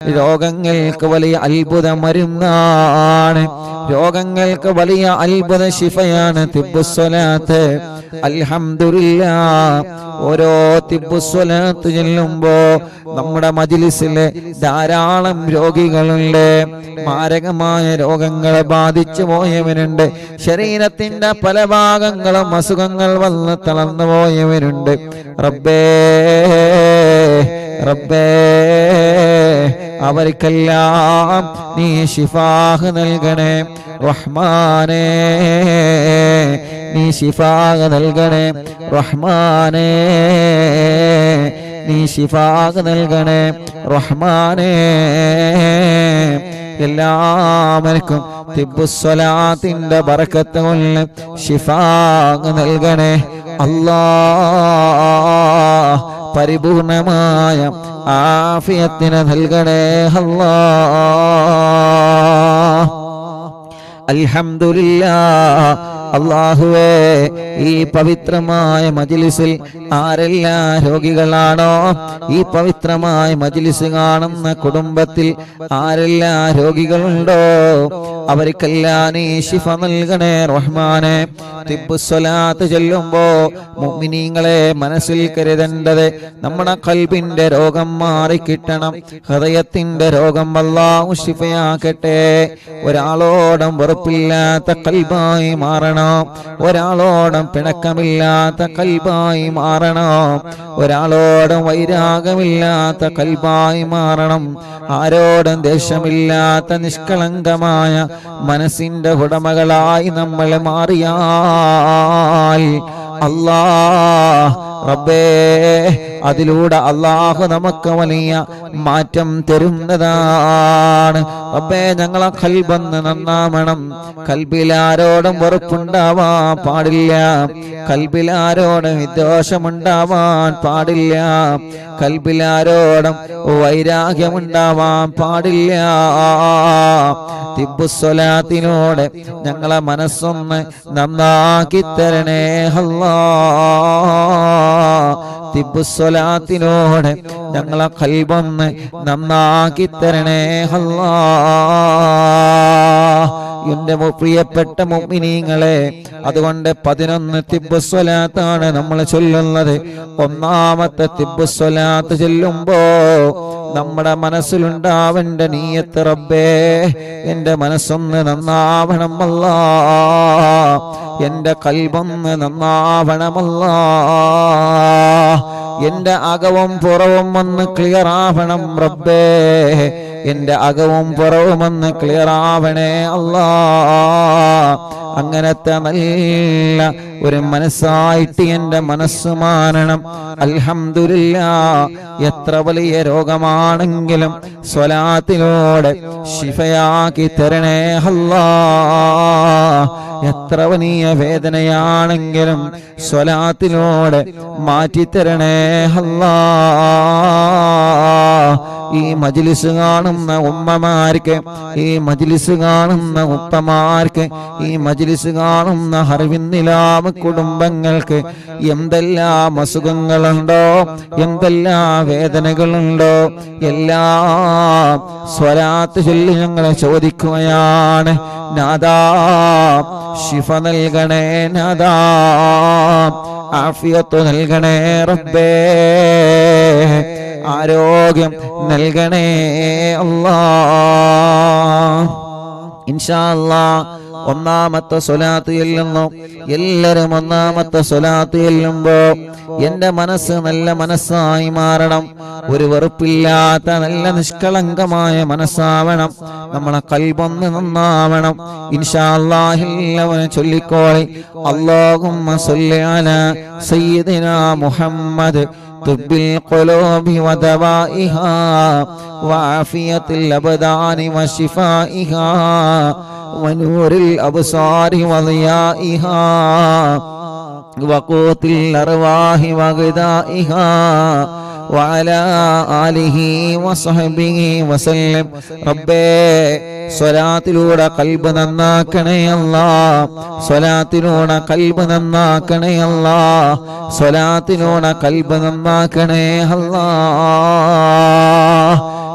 രോഗങ്ങൾക്ക് വലിയ അത്ഭുത മരുന്നാണ്, രോഗങ്ങൾക്ക് വലിയ അത്ഭുത ശിഫയാണ് തിബ്ബുസ്സലാത്ത്. അൽഹംദുലില്ലാഹ്, ഓരോ തിബ്ബുസ്സലാത്ത് ചെല്ലുമ്പോ നമ്മുടെ മജ്‌ലിസിലെ ധാരാളം രോഗികളുണ്ട്. മാരകമായ രോഗങ്ങളെ ബാധിച്ചു പോയവരുണ്ട്, ശരീരത്തിന്റെ പല ഭാഗങ്ങളും അസുഖങ്ങൾ വന്ന് തളർന്നു പോയവരുണ്ട്. റബ്ബേ റബ്ബേ, അവർക്കെല്ലാം നീ ശിഫാഹ് നൽകണേ റഹ്മാനേ, നീ ശിഫാഹ് നൽകണേ റഹ്മാനേ, നീ ശിഫാഹ് നൽകണേ റഹ്മാനേ. എല്ലാവർക്കും തിബ്ബുസ്സലാത്തിന്റെ ബറക്കത്ത് കൊണ്ട് ശിഫാഹ് നൽകണേ അല്ലാഹ്. പരിപൂർണമായ ആഫിയത്തിനെ നൽകണേ അല്ലാഹ്. അൽഹംദുലില്ലാഹ്. അല്ലാഹുവേ, ഈ പവിത്രമായ മജ്‌ലിസിൽ ആരെല്ലാം രോഗികളാണോ, ഈ പവിത്രമായ മജ്‌ലിസ് കാണുന്ന കുടുംബത്തിൽ ആരെല്ലാം രോഗികളുണ്ടോ, അവർക്കെല്ലാം നീ ശിഫ നൽകണേ റഹ്മാനെ. തിബ്ബുസ്സലാത്ത് ചൊല്ലുമ്പോ മുഅ്മിനീങ്ങളെ മനസ്സിൽ കരുതേണ്ടത് നമ്മുടെ ഖൽബിന്റെ രോഗം മാറിക്കിട്ടണം, ഹൃദയത്തിന്റെ രോഗം അല്ലാഹു ശിഫയാക്കട്ടെ. ഒരാളോടും വെറുപ്പില്ലാത്ത ഖൽബായി മാറണം, ഒരാളോടും പിണക്കമില്ലാത്ത ഖൽബായി മാറണം, ഒരാളോടും വൈരാഗമില്ലാത്ത ഖൽബായി മാറണം, ആരോടും ദേഷ്യമില്ലാത്ത നിഷ്കളങ്കമായ മനസ്സിന്റെ ഉടമകളായി നമ്മൾ മാറിയാൽ അല്ലാഹ് റബ്ബേ, അതിലൂടെ അല്ലാഹു നമുക്ക് വലിയ മാറ്റം തരുന്നതാണ്. റബ്ബേ, ഞങ്ങളെ ഖൽബൊന്ന് നന്നാവണം. കൽബിലാരോടും വെറുപ്പുണ്ടാവാൻ പാടില്ല, കൽബിലാരോടും വിദ്വേഷമുണ്ടാവാൻ പാടില്ല, കൽബിലാരോടും വൈരാഗ്യമുണ്ടാവാൻ പാടില്ല. തിബ്ബുസ്സലാത്തിനോട് ഞങ്ങളെ മനസ്സൊന്ന് നന്നാക്കി തരണേ അല്ലാഹ്. തിബ്ബുസ്സലാത്തിനോട് ഞങ്ങളെ ഖൽബൊന്ന് നന്നാക്കി തരണേ അല്ലാഹ്. എന്റെ പ്രിയപ്പെട്ട മുഅ്മിനീങ്ങളെ, അതുകൊണ്ട് 11 തിബ്ബുസ്സലാത്താണ് നമ്മൾ ചൊല്ലുന്നത്. ഒന്നാമത്തെ തിബ്ബുസ്സലാത്ത് ചൊല്ലുമ്പോ നമ്മുടെ മനസ്സിലുണ്ടാവേണ്ട നിയ്യത്ത്, റബ്ബേ എന്റെ മനസ്സൊന്ന് നന്നാവണം അല്ലാഹ്, എന്റെ ഖൽബൊന്ന് നന്നാവണം അല്ലാഹ്, എന്റെ അകവും പുറവും ഒന്ന് ക്ലിയർ ആവണം റബ്ബേ, എന്റെ അകവും പുറവും ഒന്ന് ക്ലിയർ ആവണേ അല്ലാഹ്. അങ്ങനത്തെ നല്ല ഒരു മനസ്സായിട്ട് എന്റെ മനസ്സ് മാറണം. അൽഹംദുലില്ലാഹ്, എത്ര വലിയ രോഗമാണെങ്കിലും സ്വലാത്തിലൂടെ ശിഫയാക്കി തരണേ അല്ലാഹ്. എത്ര വലിയ വേദനയാണെങ്കിലും സ്വലാത്തിലൂടെ മാറ്റിത്തരണേ അല്ലാഹ്. ഈ മജ്‌ലിസ് കാണുന്ന ഉമ്മമാർക്ക്, ഈ മജ്‌ലിസ് കാണുന്ന ഉപ്പമാർക്ക്, ഈ മജ്‌ലിസ് കാണുന്ന ഹർവിന്നിലാമ കുടുംബങ്ങൾക്ക് എന്തെല്ലാം അസുഖങ്ങളുണ്ടോ, എന്തെല്ലാം വേദനകളുണ്ടോ, എല്ലാം സ്വലാത്ത് ചൊല്ലി ഞങ്ങളെ ചോദിക്കുകയാണ്. നാദാ ശിഫ നൽകണേ, നാദാ ആഫിയത്ത് നൽകണേ റബ്ബേ, ആരോഗ്യം നൽകണേ അല്ലാഹ്. ഇൻഷാ അല്ലാഹ് ഒന്നാമത്തെ സ്വലാത്ത് ചെല്ലുന്നു. എല്ലാവരും ഒന്നാമത്തെ സ്വലാത്ത് ചെല്ലുമ്പോ എന്റെ മനസ്സ് നല്ല മനസ്സായി മാറണം, ഒരു വെറുപ്പില്ലാത്ത നല്ല നിഷ്കളങ്കമായ മനസ്സാവണം, നമ്മളെ ഖൽബൊന്ന് നന്നാവണം. ഇൻഷാ അല്ലാഹ് എല്ലാവരും ചൊല്ലിക്കോളി. അല്ലാഹുമ്മ സ്വല്ലി അലാ സയ്യിദിനാ മുഹമ്മദ് തുബ്ബിൽ ഖുലൂബി വദവാഇഹാ വആഫിയത്തിൽ അബ്ദാനി വശിഫാഇഹാ വനൂറിൽ അബ്സാരി വളിയാഇഹാ വഖൂത്തിൽ അർവാഹി വഗദാഇഹാ വഅലാ ആലിഹി വസഹബിഹി വസല്ലം. റബ്ബേ, സ്വലാത്തിലൂടെ ഖൽബ് നന്നാക്കണേ അല്ലാഹ്, സ്വലാത്തിലൂടെ ഖൽബ് നന്നാക്കണേ അല്ലാഹ്, സ്വലാത്തിലൂടെ ഖൽബ് നന്നാക്കണേ അല്ലാഹ്.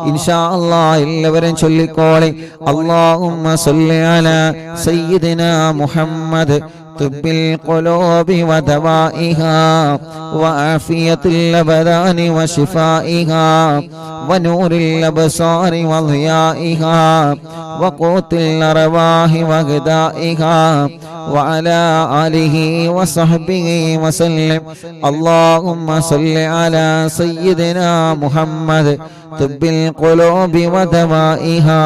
ഇൻഷാ അല്ലാഹ് എല്ലാവരും ചൊല്ലിക്കോളി. അല്ലാഹുമ്മ സ്വല്ലി അലാ സയ്യിദിനാ മുഹമ്മദ് طب القلوب ودوائها وعافية الأبدان وشفائها ونور الأبصار وضيائها وقوت الأرواح وغذائها وعلى آله وصحبه وسلم. اللهم صل على سيدنا محمد طب القلوب ودوائها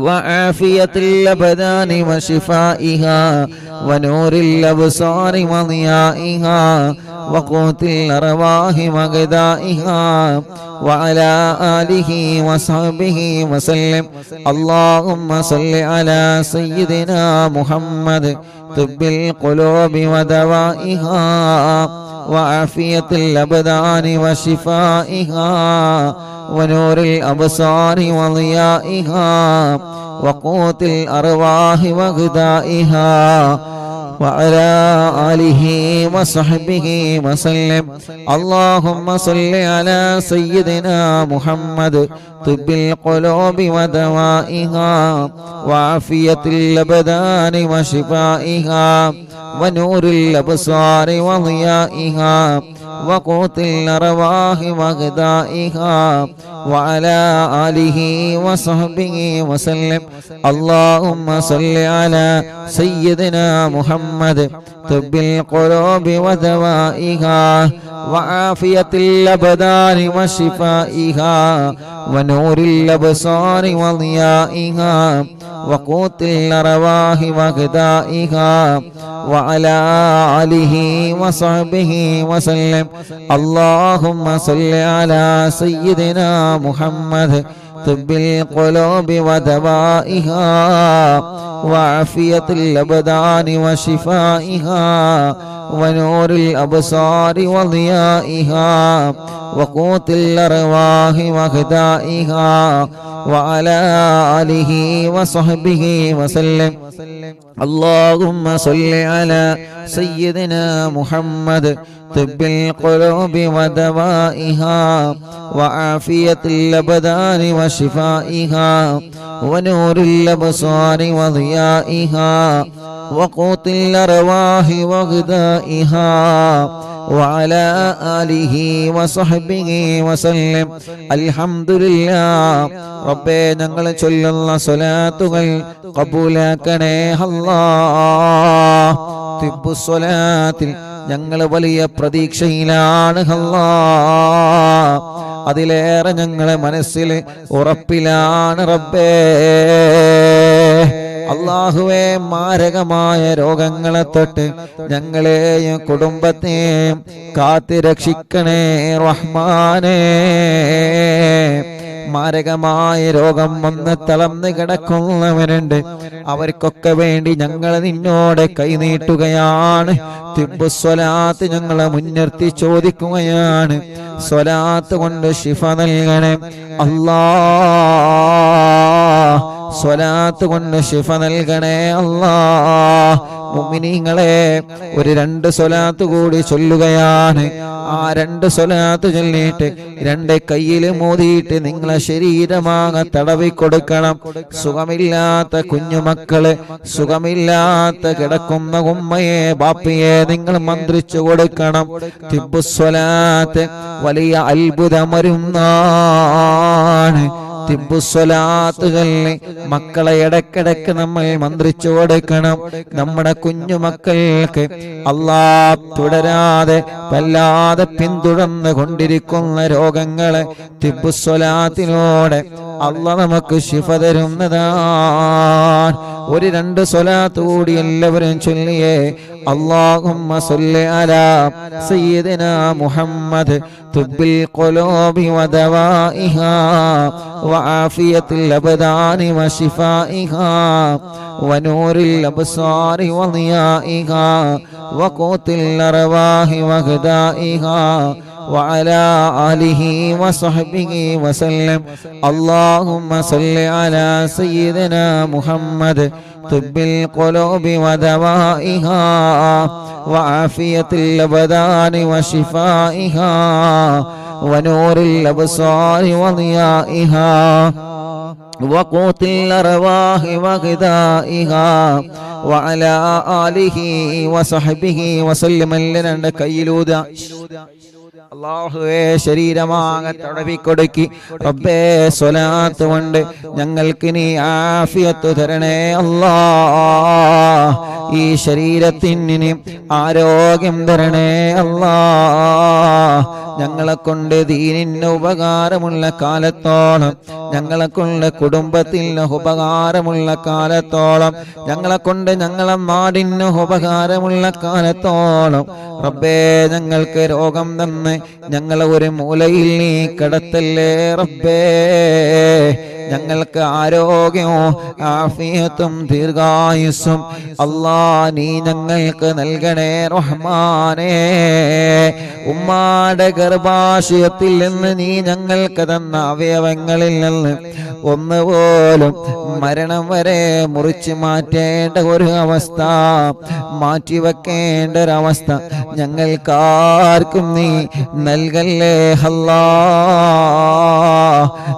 وعافية الأبدان وشفائها ونور الأبصار وضيائها وقوت الأرواح وغذائها وعلى آله وصحبه وسلم. اللهم صل على سيدنا محمد طب القلوب ودوائها وعافية الأبدان وشفائها ونور الأبصار وضيائها وقوت الأرواح وغذائها وعلى آله وصحبه وسلم. اللهم صل على سيدنا محمد طب القلوب ودوائها وعافية الأبدان وشفائها ونور الأبصار وضيائها وقوت الأرواح وغذائها وعلى آله وصحبه وسلم. اللهم صل على سيدنا محمد طب القلوب ودوائها وعافية الأبدان وشفائها ونور الأبصار وضيائها وقوت الأرواح وغذائها وعلى آله وصحبه وسلم. اللهم صل على سيدنا محمد طب القلوب ودوائها وعافية الأبدان وشفائها ونور الأبصار وضيائها وقوت الأرواح وغذائها وعلى آله وصحبه وسلم. اللهم صل على سيدنا محمد طب القلوب ودوائها وعافية الأبدان وشفائها ونور الأبصار وضيائها وقوت الأرواح وغذائها وعلى آله وصحبه وسلم. الحمد لله. റബ്ബേ, ഞങ്ങൾ ചൊല്ലുന്ന സ്വലാത്തുകൾ കബൂലാക്കണേ അല്ലാഹ്. തിബ്ബുസ്വലാത്തിൽ ഞങ്ങൾ വലിയ പ്രതീക്ഷയിലാണ് അല്ലാഹ്. അതിലേറെ ഞങ്ങളെ മനസ്സിൽ ഉറപ്പിലാണ് റബ്ബേ. അല്ലാഹുവേ, മാരകമായ രോഗങ്ങളെ തൊട്ട് ഞങ്ങളെയും കുടുംബത്തെയും കാത്തുരക്ഷിക്കണേ റഹ്മാനേ. മാരകമായ രോഗം വന്ന് തളർന്ന് കിടക്കുന്നവരുണ്ട്. അവർക്കൊക്കെ വേണ്ടി ഞങ്ങൾ നിന്നോട് കൈനീട്ടുകയാണ്. തിബ്ബുസ്വലാത്ത് ഞങ്ങളെ മുൻനിർത്തി ചോദിക്കുകയാണ്. സ്വലാത്ത് കൊണ്ട് ശിഫ നൽകണേ അല്ലാഹ്. സ്വലാത്ത് കൊണ്ട് ശിഫ നൽകണേ അല്ലാഹ്. മുഅ്മിനീങ്ങളെ, ഒരു 2 സ്വലാത്ത് കൂടി ചൊല്ലുകയാണ്. ആ 2 സ്വലാത്ത് ചൊല്ലിയിട്ട് 2 കയ്യിൽ മോദിയിട്ട് നിങ്ങളെ ശരീരമാകെ തടവി കൊടുക്കണം. സുഖമില്ലാത്ത കുഞ്ഞുമക്കള്, സുഖമില്ലാത്ത കിടക്കുന്ന ഉമ്മയെ ബാപ്പയെ നിങ്ങൾ മന്ത്രിച്ചു കൊടുക്കണം. തിബ്ബുസ്വലാത്ത് വലിയ അത്ഭുതമരുന്നാണ്. തിബ്ബുസ്വലാത്തുകളിൽ മക്കളെ ഇടക്കിടക്ക് നമ്മൾ മന്ത്രിച്ചു കൊടുക്കണം. നമ്മുടെ കുഞ്ഞുമക്കൾക്ക് അല്ലാഹ് തുടരാതെ വല്ലാതെ പിന്തുടർന്ന് കൊണ്ടിരിക്കുന്ന രോഗങ്ങളെ തിബ്ബുസ്വലാത്തിലൂടെ അല്ലാഹ് നമുക്ക് ശിഫ തരുന്നതാണ്. ഒരു 2 സ്വലാത്ത് കൂടി എല്ലാവരും ചൊല്ലിയേ. اللهم صل على سيدنا محمد طب القلوب ودوائها وعافية الأبدان وشفائها ونور الأبصار وضيائها وقوت الأرواح وغذائها وعلى آله وصحبه وسلم. اللهم صل على سيدنا محمد طب القلوب ودوائها وعافية الأبدان وشفائها ونور الأبصار وضيائها وقوت الأرواح وغذائها وعلى آله وصحبه وسلم لنا كيلودا അല്ലാഹുവേ ശരീരമാകെ തടവിക്കൊടുക്കി റബ്ബേ സ്വലാത്ത് കൊണ്ട് ഞങ്ങൾക്ക് നീ ആഫിയത്ത് തരണേ അല്ലാഹ് ഈ ശരീരത്തിന് ആരോഗ്യം തരണേ അല്ലാഹ് ഞങ്ങളെ കൊണ്ട് ദീനിന് ഉപകാരമുള്ള കാലത്തോളം ഞങ്ങളെ കൊണ്ട് കുടുംബത്തിന് ഉപകാരമുള്ള കാലത്തോളം ഞങ്ങളെ കൊണ്ട് ഞങ്ങളെ നാടിന് ഉപകാരമുള്ള കാലത്തോളം റബ്ബേ ഞങ്ങൾക്ക് രോഗം തന്ന് ഞങ്ങളെ ഒരു മൂലയിൽ നീ കിടത്തല്ലേ റബ്ബേ ഞങ്ങൾക്ക് ആരോഗ്യവും ആഫിയത്തും ദീർഘായുസ്സും അല്ലാ നീ ഞങ്ങൾക്ക് നൽകണേ റഹ്മാനേ ഉമ്മാടെ ഗർഭാശയത്തിൽ നിന്ന് നീ ഞങ്ങൾക്ക് തന്ന അവയവങ്ങളിൽ നിന്ന് ഒന്നുപോലും മരണം വരെ മുറിച്ചു മാറ്റേണ്ട ഒരു അവസ്ഥ മാറ്റിവെക്കേണ്ട ഒരവസ്ഥ ഞങ്ങൾക്കാർക്കും നീ നൽകല്ലേ അല്ലാ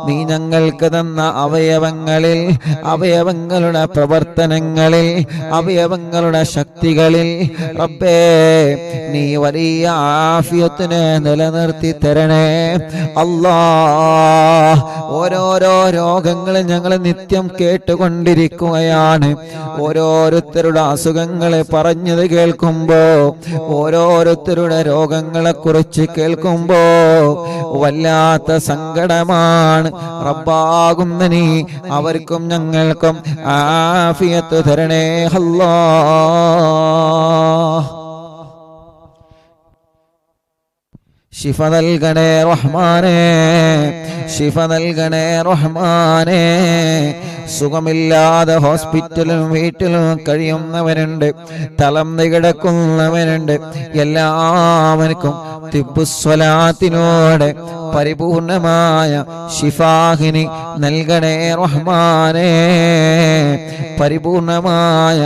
നീ ഞങ്ങൾക്ക് തന്ന അവയവങ്ങളിൽ അവയവങ്ങളുടെ പ്രവർത്തനങ്ങളിൽ അവയവങ്ങളുടെ ശക്തികളിൽ റബ്ബേ നീ വലിയ ആഫിയത്തിനെ നിലനിർത്തി തരണേ അല്ലാ ഓരോരോ രോഗങ്ങൾ ഞങ്ങൾ നിത്യം കേട്ടുകൊണ്ടിരിക്കുകയാണ് ഓരോരുത്തരുടെ അസുഖങ്ങളെ പറഞ്ഞത് കേൾക്കുമ്പോ ഓരോരുത്തരുടെ രോഗങ്ങളെ കുറിച്ച് കേൾക്കുമ്പോ വല്ലാത്ത സങ്കടമാണ് റബ്ബാകുന്ന നീ അവർക്കും ഞങ്ങൾക്കും ആഫിയത്ത് തരണേ അല്ലാഹ് ശിഫ നൽകണേ റഹ്മാനേ ശിഫ നൽകണേ റഹ്മാനേ സുഖമില്ലാതെ ഹോസ്പിറ്റലും വീട്ടിലും കഴിയുന്നവരുണ്ട് തളർന്നു കിടക്കുന്നവരുണ്ട് എല്ലാവർക്കും തിബ്ബുസ്വലാത്തിനോട് പരിപൂർണമായ ശിഫാഹിനി നൽകണേ റഹ്മാനേ പരിപൂർണമായ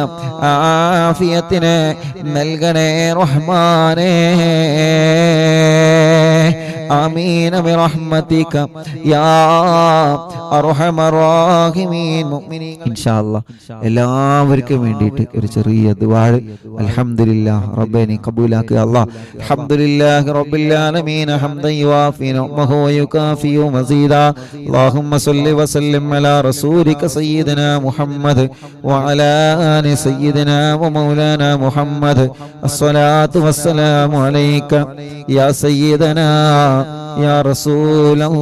ആഫിയത്തിനെ നൽകണേ റഹ്മാനേ ആമീൻ ബിറഹ്മതിക യാ അർഹമർ റഹീമീൻ മുഅ്മിനീൻ ഇൻഷാ അല്ലാഹ് എല്ലാവർക്കും വേണ്ടിയിട്ട് ഒരു ചെറിയ ദുആ അൽഹംദുലില്ലാഹ് റബ്ബേ നീ ഖബൂലാക്കുക അല്ലാഹ് അൽഹംദുലില്ലാഹി റബ്ബിൽ ആലമീൻ ഹംദൻ യുവാഫി നിഅമഹു വയുകാഫി മസീദാ അല്ലാഹുമ്മ സ്വല്ലി വസല്ലിം അലാ റസൂലിക സയ്യിദിനാ മുഹമ്മദ് വഅലാ ആലി സയ്യിദിനാ വമൗലാനാ മുഹമ്മദ് അസ്സലാത്തു വസ്സലാമു അലൈക യാ സയ്യിദനാ യാ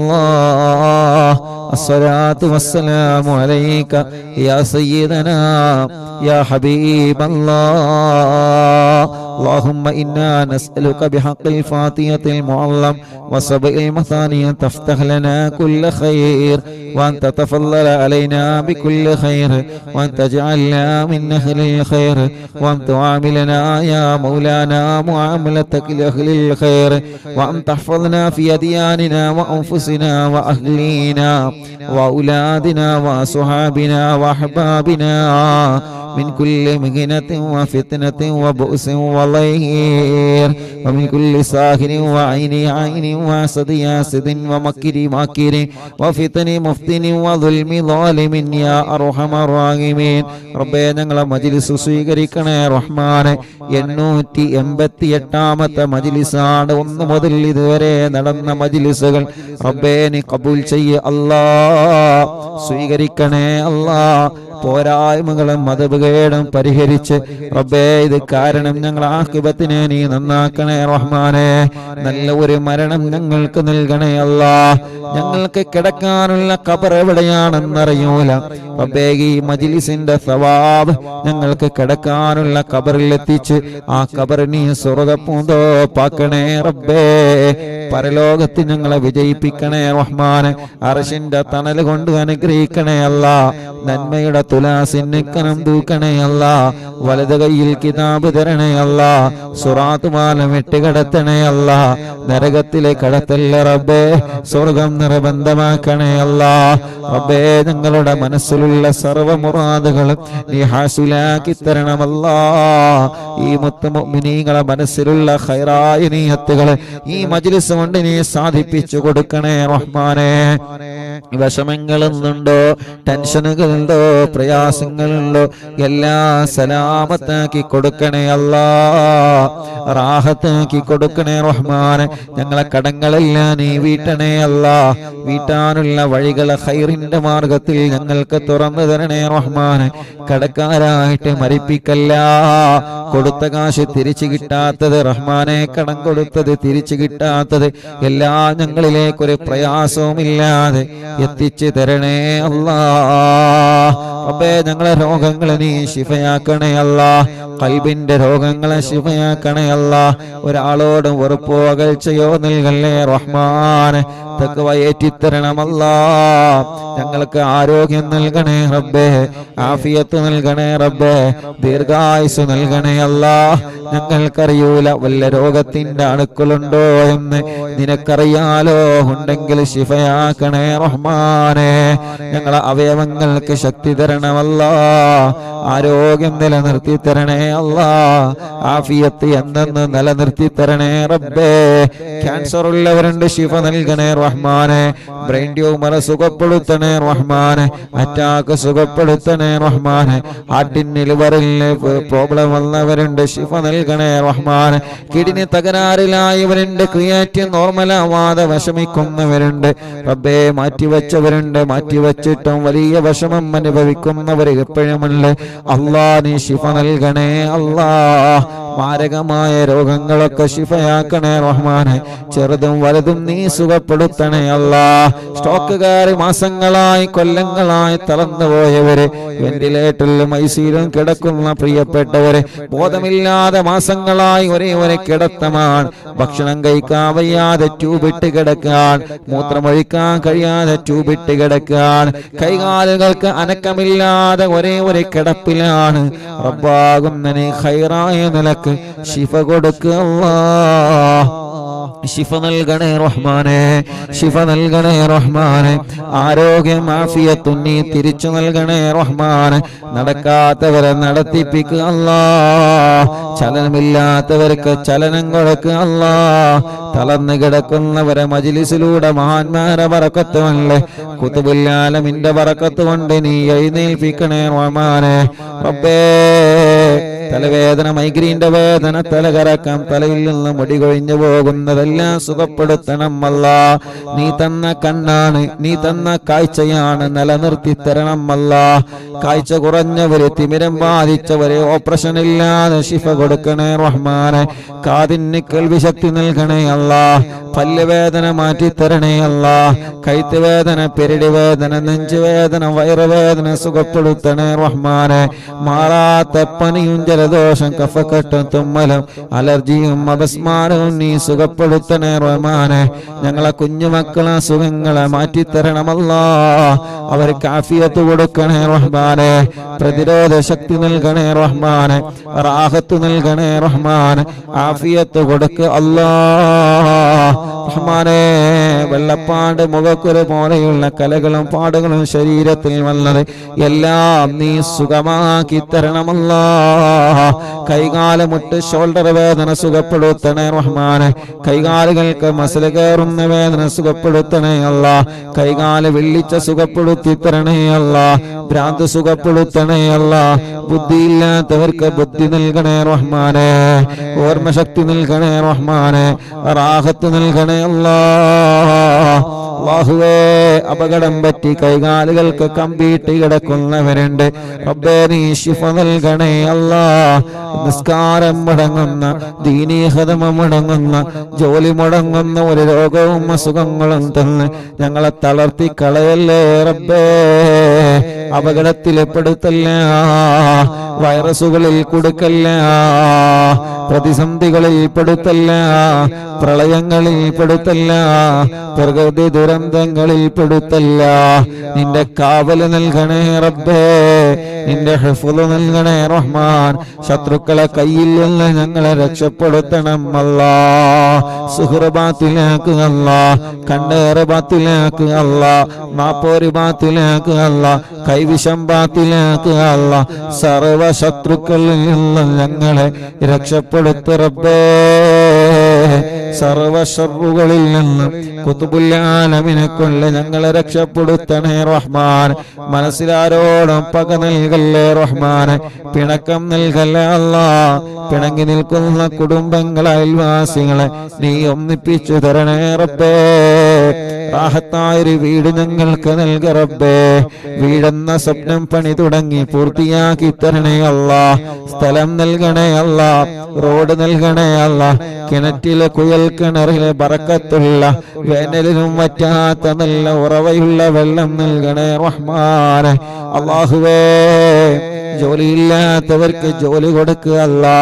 റസൂലല്ലാഹ് الصلاة والسلام عليك يا سيدنا يا حبيب الله اللهم إنا نسألك بحق الفاتحة المعلم وسبع المثاني تفتح لنا كل خير وأن تتفضل علينا بكل خير وأن تجعلنا من أهل الخير وأن تعاملنا يا مولانا معاملتك لأهل الخير وأن تحفظنا في أدياننا وأنفسنا وأهلينا وأولادنا وصحابنا وأحبابنا من كل مهنة وفتنة وبؤس وضير ومن كل ساهر وعين عين وحسد حاسد ومكر ماكر وفتن مفتن وظلم ظالم يا أرحم الراحمين ربنا ഞങ്ങളെ മജ്ലിസ് സ്വീകരിക്കണേ റഹ്മാനെ 888ാമത്തെ മജ്ലിസാണ് ഒന്ന് മുതൽ ഇതുവരെ നടന്ന മജ്ലിസുകൾ റബ്ബേ നീ ഖബൂൽ ചെയ്യ അല്ലാഹ് സ്വീകരിക്കണേ അല്ലാഹ് പോരായ്മകളും മതഭേദം പരിഹരിച്ച് റബ്ബേ ഇത് കാരണം ഞങ്ങൾ ആഖിബത്തിനെ നീ നന്നാക്കണേ റഹ്മാനെ നല്ല ഒരു മരണം ഞങ്ങൾക്ക് നൽകണേ അല്ലാഹ് ഞങ്ങൾക്ക് കിടക്കാനുള്ള ഖബർ എവിടെയാണെന്നറിയൂല റബ്ബേ ഈ മജ്ലിസിന്റെ സവാബ് ഞങ്ങൾക്ക് കിടക്കാനുള്ള ഖബറിൽ എത്തിച്ച് ആ ഖബർ നീ സ്വർഗ്ഗപൂന്തോപ്പാക്കണേ റബ്ബേ പരലോകത്ത് ഞങ്ങളെ വിജയിപ്പിക്കണേ റഹ്മാനെ അർശിന്റെ തണൽ കൊണ്ട് അനുഗ്രഹിക്കണേ വിജയിക്കണേ അല്ലാ. നന്മയുടെ തുലാസിന് കനം തൂക്കണേ അല്ലാ. വലത് കയ്യിൽ കിതാബ് തരണേ അല്ലാ. സിറാത്ത് പാലം വിട്ടുകിടത്തണേ അല്ലാ. നരകത്തിലെ കടത്തല്ല റബ്ബേ, സ്വർഗം നിർബന്ധമാക്കണേ അല്ലാ. റബ്ബേ, ഞങ്ങളുടെ മനസ്സിലുള്ള സർവ്വ മുറാദുകളും നീ ഹാസിലാക്കി തരണമല്ലാ. ഈ മുഅ്മിനീങ്ങളെ മനസ്സിലുള്ള ഖൈറായ നിയത്തുകൾ ഈ മജ്ലിസ് കൊണ്ട് നീ സാധിപ്പിച്ചു കൊടുക്കണേ റഹ്മാനേ. വിഷമങ്ങളുണ്ടോ, ടെൻഷനുകളുണ്ടോ, പ്രയാസങ്ങളുണ്ടോ, എല്ലാം സലാമത്താക്കി കൊടുക്കണേ അല്ലാ. റാഹത്താക്കി കൊടുക്കണേ റഹ്മാനെ. ഞങ്ങളെ കടങ്ങളെല്ലാം നീ വീട്ടണേ അല്ലാ. വീട്ടാനുള്ള വഴികളെ ഖൈറിന്റെ മാർഗത്തിൽ ഞങ്ങൾക്ക് തുറന്നു തരണേ റഹ്മാനെ. കടക്കാരായിട്ട് മരിപ്പിക്കല്ല. കൊടുത്ത കാശ് തിരിച്ചു കിട്ടാത്തത് റഹ്മാനെ, കടം കൊടുത്തത് തിരിച്ചു കിട്ടാത്തത് എല്ലാം ഞങ്ങളിലേക്കൊരു പ്രയാസവുമില്ലാതെ എത്തിച്ചു തരണേ അല്ലാ. റബ്ബേ, ഞങ്ങളെ രോഗങ്ങളെ നീ ശിഫയാക്കണേ അല്ലാ. ഖൽബിന്റെ രോഗങ്ങളെ ശിഫയാക്കണേ അല്ലാ. ഒരാളോടും വെറുപ്പോ അകൽച്ചയോ നൽകല്ലേ റഹ്മാനെ. തഖ്വ ഏറ്റിത്തരണമല്ലാ. ഞങ്ങൾക്ക് ആരോഗ്യം നൽകണേ റബ്ബേ, ആഫിയത്ത് നൽകണേ റബ്ബേ, ദീർഘായുസ് നൽകണേ അല്ലാ. ഞങ്ങൾക്കറിയൂല വല്ല രോഗത്തിന്റെ അണുക്കളുണ്ടോ എന്ന്, നിനക്കറിയാലോ. ഉണ്ടെങ്കിൽ ശിഫയാക്കണേ റഹ്മാനെ. ഞങ്ങളെ അവയവങ്ങൾക്ക് ശക്തി തരണമല്ലാ. ആരോഗ്യം നിലനിർത്തി തരണേ അല്ലാ. ആഫിയത്ത് എന്നെന്ന് നിലനിർത്തി തരണേ റബ്ബേ. ക്യാൻസർ ഉള്ളവരുണ്ട്, ശിഫ നൽകണേ റഹ്മാനെ. ബ്രെയിൻ ട്യൂമർ സുഖപ്പെടുത്തണേ റഹ്മാനെ. അറ്റാക്ക് സുഖപ്പെടുത്തണേ റഹ്മാനെ. ഹാർട്ടിന് ലിവറിന് പ്രോബ്ലം വന്നവരുണ്ട്, ശിഫ നൽകണേ റഹ്മാനെ. കിഡ്നി തകരാറിലായവരുണ്ട്, ക്രിയാറ്റിൻ നോർമലാവാതെ വിഷമിക്കുന്നവരുണ്ട് റബ്ബേ. മാറ്റിവെച്ചവരുണ്ട്, മാറ്റിവെച്ചിട്ടും വലിയ വിഷമം അനുഭവിക്കുന്നവർ എപ്പോഴുമുണ്ട്. അല്ലാ, നീ ശിഫ നൽകണേ അല്ലാ. മാരകമായ രോഗങ്ങളൊക്കെ ശിഫയാക്കണേ റഹ്മാനെ. ചെറുതും വലുതും നീ സുഖപ്പെടുത്തണേ അല്ലാ. സ്റ്റോക്കുകാർ മാസങ്ങളായി കൊല്ലങ്ങളായി തളർന്നുപോയവര്, വെന്റിലേറ്ററിലും ഐസിയിലും കിടക്കുന്ന പ്രിയപ്പെട്ടവര്, ബോധമില്ലാതെ മാസങ്ങളായി ഒരേ കിടത്തമാണ്. ഭക്ഷണം കഴിക്കാൻ വയ്യാതെ ട്യൂബിട്ട് കിടക്കാൻ, മൂത്രമൊഴിക്കാൻ കഴിയാതെ ട്യൂബിട്ട് കിടക്കാൻ, കൈകാലുകൾക്ക് അനക്കമില്ലാതെ ഒരേ കിടപ്പിലാണ്. റബ്ബാകുന്ന നീ ഖൈറായ നിലക്ക് ശിഫ കൊടുക്കുക അല്ലാഹ്. ശിഫ നൽകണേ റഹ്മാനെ, ശിഫ നൽകണേ റഹ്മാനെ. ആരോഗ്യം ആഫിയത്തും നീ തിരിച്ചു നൽകണേ റഹ്മാനെ. നടക്കാത്തവരെ നടത്തിപ്പിക്കുക അല്ലാഹ്. ചലനമില്ലാത്തവർക്ക് ചലനം കൊടുക്കുക അല്ലാഹ്. തളർന്നു കിടക്കുന്നവരെ മജ്ലിസിലൂടെ മഹാന്മാരെ ബറക്കത്ത് കൊണ്ട്, ഖുതുബുൽ ആലമിന്റെ ബറക്കത്ത് കൊണ്ട് നീ എഴുന്നേൽപ്പിക്കണേ റഹ്മാനെ. റബ്ബേ, തലവേദന, മൈഗ്രീന്റെ വേദന, തലകറക്കം, തലയിൽ നിന്ന് മുടി കൊഴിഞ്ഞു പോകുന്നതെല്ലാം സുഖപ്പെടുത്തണം അല്ലാ. നീ തന്ന കണ്ണാണ്, നീ തന്ന കാഴ്ചയാണ്, നിലനിർത്തി തരണം അല്ലാ. കാഴ്ച കുറഞ്ഞവര്, തിമിരം ബാധിച്ചവര്, ഓപ്പറേഷൻ ഇല്ലാതെ ശിഫ കൊടുക്കണേ റഹ്മാനെ. കാതിന് കേൾവി ശക്തി നൽകണേ അല്ലാ. പല്ലുവേദന മാറ്റിത്തരണേ അല്ലാ. കൈത്ത് വേദന, പെരടി വേദന, നെഞ്ചുവേദന, വയറുവേദന സുഖപ്പെടുത്തണേ റഹ്മാനെ. മാറാത്ത പനിയും ജലദോഷം, കഫക്കെട്ടും, തുമ്മലും, അലർജിയും, അപസ്മാരവും നീ സുഖപ്പെടുത്തണേ റഹ്മാനെ. ഞങ്ങളെ കുഞ്ഞുമക്കളെ സുഖങ്ങളെ മാറ്റിത്തരണമല്ലാ. അവർക്ക് ആഫിയത്ത് കൊടുക്കണേ റഹ്മാനെ. പ്രതിരോധ ശക്തി നൽകണേ റഹ്മാനെ. റാഹത്ത് നൽകണേ റഹ്മാനെ. ആഫിയത്ത് കൊടുക്ക അല്ലാ റഹ്മാനെ. വെള്ളപ്പാട്, മുഖക്കുരു പോലെയുള്ള കലകളും പാടുകളും ശരീരത്തിൽ വന്നത് എല്ലാം നീ സുഖമാക്കി തരണമല്ലാ. കൈകാല മുട്ട്, ഷോൾഡർ വേദന സുഖപ്പെടുത്തണേ റഹ്മാനെ. കൈകാലുകൾക്ക് മസിൽ കയറുന്ന വേദന സുഖപ്പെടുത്തണേ അല്ലാ. കൈകാല് വെള്ളിച്ച സുഖപ്പെടുത്തി തരണേ അല്ലാ. ഭ്രാന്ത് സുഖപ്പെടുത്തണേ അല്ലാ. ബുദ്ധിയില്ലാത്തവർക്ക് ബുദ്ധി നൽകണേ റഹ്മാനെ. ഓർമ്മശക്തി നൽകണേ റഹ്മാനെ. റാഹത്ത് നൽകണേ അല്ലാ. അല്ലാഹുവേ, അപകടം പറ്റി കൈകാലുകൾക്ക് കമ്പിയിട്ട് കിടക്കുന്നവരുണ്ട് റബ്ബേ, നീ ശിഫ നൽകണേ അല്ലാ. നിസ്കാരം മുടങ്ങുന്ന, ദീനീ ഖദമ മുടങ്ങുന്ന, ജോലി മുടങ്ങുന്ന ഒരു രോഗവും അസുഖങ്ങളും തന്ന് ഞങ്ങളെ തളർത്തി കളയല്ലേ റബ്ബേ. അപകടത്തിൽപ്പെടുത്തല്ല. വൈറസുകളിൽ കൊടുക്കല്ല, പ്രതിസന്ധികളിൽ പെടുത്തല്ല, പ്രളയങ്ങളിൽ പെടുത്തല്ല, പ്രകൃതി ദുരന്തങ്ങളിൽ പെടുത്തല്ല. നിന്റെ കാവല് നൽകണേ റബ്ബേ, നിന്റെ ഹിഫ്ള് നൽകണേ റഹ്മാൻ. ശത്രുക്കളെ കയ്യിൽ നിന്ന് ഞങ്ങളെ രക്ഷപ്പെടുത്തണം അല്ലാ. സുഹൃ ബാത്തിലാക്ക് അല്ലാ, കണ്ണേറ് ബാത്തിലാക്ക് അല്ലാ, മാപ്പോര് ബാത്തിലാക്ക് അല്ലാ, കൈവിഷം ബാത്തിലാക്ക് അല്ലാ. സർവ ശത്രുക്കളിൽ നിന്ന് ഞങ്ങളെ രക്ഷപ്പെടുത്തു റബ്ബേ. സർവ ശർറുകളിൽ നിന്നും ഖുതുബുൽ ആലമിനെ കൊണ്ട് ഞങ്ങളെ രക്ഷപ്പെടുത്തണേ റഹ്മാൻ. മനസ്സിലാരോടും പക നൽകല്ലേ റഹ്മാൻ, പിണക്കം നൽകല്ലേ അല്ലാ. പിണങ്ങി നിൽക്കുന്ന കുടുംബങ്ങളെ, അയൽവാസികളെ നീ ഒന്നിപ്പിച്ചു തരണേ റബ്ബേ. റാഹത്തായൊരു വീട് ഞങ്ങൾക്ക് നൽക റബ്ബേ. വീടെന്ന സ്വപ്നം പണി തുടങ്ങി പൂർത്തിയാക്കി തരണേ അല്ലാ. സ്ഥലം നൽകണേ അല്ലാ, റോഡ് നൽകണേ അല്ലാ. കിണറ്റിലെ കുയൽ കിണറിലെ ബറക്കത്തുള്ള, വേനലിനും വറ്റാത്ത നല്ല ഉറവയുള്ള വെള്ളം നൽകണേ റഹ്മാനെ. അല്ലാഹുവേ, ജോലിയില്ലാത്തവർക്ക് ജോലി കൊടുക്കുക അല്ലാ.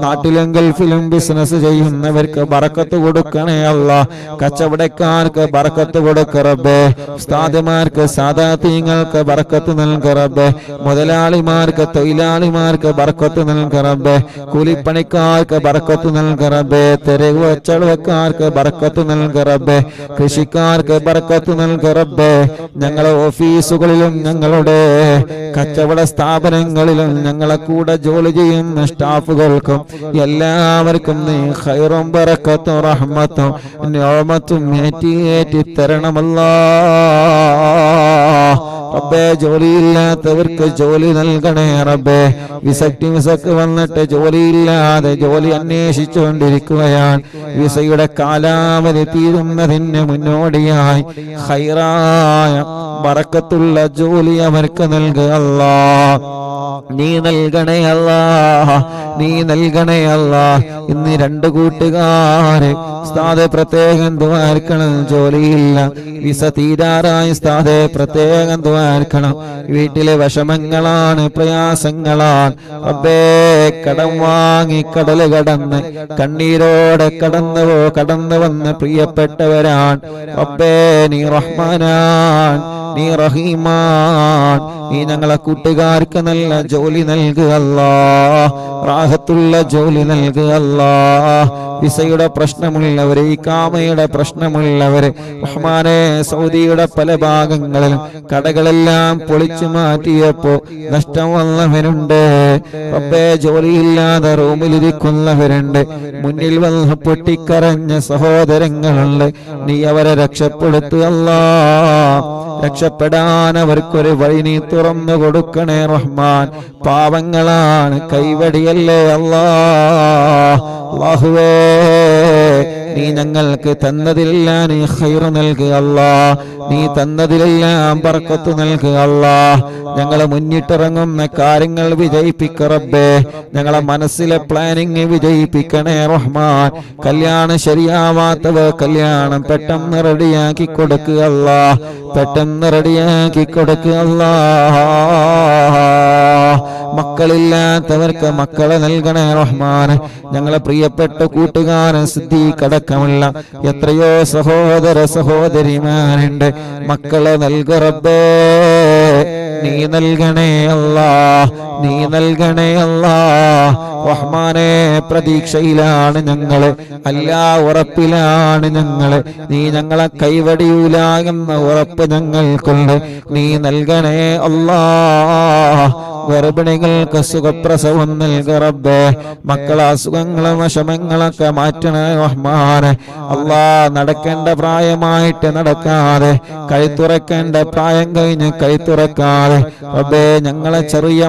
നാട്ടിലും ഗൾഫിലും ബിസിനസ് ചെയ്യുന്നവർക്ക് ബറക്കത്ത് കൊടുക്കണേ അല്ലാ. കച്ചവടക്കാർക്ക് ബറക്കത്ത് കൊടുക്ക റബ്ബേ. ഉസ്താദുമാർക്ക് സാദാതീങ്ങൾക്ക് ബറക്കത്ത് നൽക റബ്ബേ. മുതലാളിമാർക്ക് തൊഴിലാളിമാർക്ക് ബറക്കത്ത് നൽക റബ്ബേ. കൂലിപ്പണിക്കാർക്ക് ബറക്കത്ത് നൽക റബ്ബേ. തെരുവ് കച്ചവടക്കാർക്ക് ബറക്കത്ത് നൽക റബ്ബേ. കൃഷിക്കാർക്ക് ബറക്കത്ത് നൽക റബ്ബേ. ഞങ്ങളുടെ ഓഫീസുകളിലും ഞങ്ങളുടെ കച്ചവട സ്ഥാപനങ്ങളിലും ഞങ്ങളെ കൂടെ ജോലി ചെയ്യുന്ന സ്റ്റാഫുകൾക്കും എല്ലാവർക്കും നീ ഖൈറും ബറക്കത്തും റഹ്മത്തും നിഅമത്തും ഏറ്റി തരണമല്ലാ. റബ്ബേ, ജോലിയില്ലാത്തവർക്ക് ജോലി നൽകണേ റബ്ബേ. വിസക്ക് വന്നിട്ട് ജോലിയില്ലാതെ ജോലി അന്വേഷിച്ചുകൊണ്ടിരിക്കുകയാണ്. വിസയുടെ കാലാവധി തീരുന്നതിന് മുന്നോടിയായി ഖൈറായ ബറക്കത്തുള്ള ജോലി അവർക്ക് നൽകുക അല്ലാ. നീ നൽകണേ അല്ലാ, നീ നൽകണേ അല്ലാ. ഇന്ന് രണ്ട് കൂട്ടുകാര് ഉസ്താദെ പ്രത്യേകം ദുആർക്കണം, ജോലിയില്ല, വിസ തീരാറായി ഉസ്താദെ പ്രത്യേകം ദുആർക്കണം. വീട്ടിലെ വിഷമങ്ങളാണ്, പ്രയാസങ്ങളാണ് റബ്ബേ. കടം വാങ്ങി കടല് കടന്ന് കണ്ണീരോടെ കടന്നു വന്ന് പ്രിയപ്പെട്ടവരാണ് റബ്ബേ. നീ റഹ്മാനാൻ, നീ റഹീമാൻ. നീ ഞങ്ങളെ കൂട്ടുകാർക്ക് നല്ല ജോലി നൽകുക അല്ലാ, റാഹത്തുള്ള ജോലി നൽകുക അല്ലാ. വിസയുടെ പ്രശ്നമുള്ളവര്, ഇഖാമയുടെ പ്രശ്നമുള്ളവര് റഹ്മാനെ, സൗദിയുടെ പല ഭാഗങ്ങളിലും കടകളെല്ലാം പൊളിച്ചു മാറ്റിയപ്പോ നഷ്ടം വന്നവരുണ്ട് റബ്ബേ. ജോലിയില്ലാതെ റൂമിലിരിക്കുന്നവരുണ്ട്. മുന്നിൽ വന്ന് പൊട്ടിക്കരഞ്ഞ സഹോദരങ്ങളുണ്ട്. നീ അവരെ രക്ഷപ്പെടുത്തുക അല്ലാ. രക്ഷപ്പെടാൻ അവർക്കൊരു വഴി നീ തുറന്നു കൊടുക്കണേ റഹ്മാൻ. പാവങ്ങളാണ്, കൈവടിയല്ലേ അല്ലാ. അല്ലാഹുവേ, നീ ഞങ്ങൾക്ക് തന്നതിലെല്ലാം നീ ഖൈർ നൽകുക അല്ലാ. നീ തന്നതിലെല്ലാം ബർക്കത്ത് നൽകുക അല്ലാ. ഞങ്ങളെ മുന്നിട്ടിറങ്ങുന്ന കാര്യങ്ങൾ വിജയിപ്പിക്ക റബ്ബേ. ഞങ്ങളെ മനസ്സിലെ പ്ലാനിങ് വിജയിപ്പിക്കണേ റഹ്മാൻ. കല്യാണം ശരിയാവാത്തവർ കല്യാണം പെട്ടെന്ന് റെഡിയാക്കി കൊടുക്കുക അല്ലാ. പെട്ടെന്ന് റെഡിയാക്കി കൊടുക്കുക അല്ലാ. മക്കളില്ലാത്തവർക്ക് മക്കളെ നൽകണേ റഹ്മാൻ. ഞങ്ങളെ പ്രിയപ്പെട്ട കൂട്ടുകാരൻ സിദ്ദീഖ് അടക്കമുള്ള എത്രയോ സഹോദര സഹോദരിമാരുണ്ട്. മക്കളെ നൽക റബ്ബേ. നീ നൽകണേ അല്ലാ, നീ നൽകണേ അല്ലാ. റഹ്മാനെ, പ്രതീക്ഷയിലാണ് ഞങ്ങള്, അല്ലാ ഉറപ്പിലാണ് ഞങ്ങള്. നീ ഞങ്ങളെ കൈവടിയൂല എന്ന ഉറപ്പ് ഞങ്ങൾക്കുണ്ട്. നീ നൽകണേ അല്ലാ. ഗർഭിണികൾക്ക് സുഖപ്രസവം നൽക റബ്ബേ. മക്കളെ അസുഖങ്ങളും വിഷമങ്ങളൊക്കെ മാറ്റണേ റഹ്മാനെ. അല്ലാ, നടക്കേണ്ട പ്രായമായിട്ട് നടക്കാതെ, കൈത്തുറക്കേണ്ട പ്രായം കഴിഞ്ഞ് കൈത്തുറക്കാതെ റബ്ബേ, ഞങ്ങളെ ചെറിയ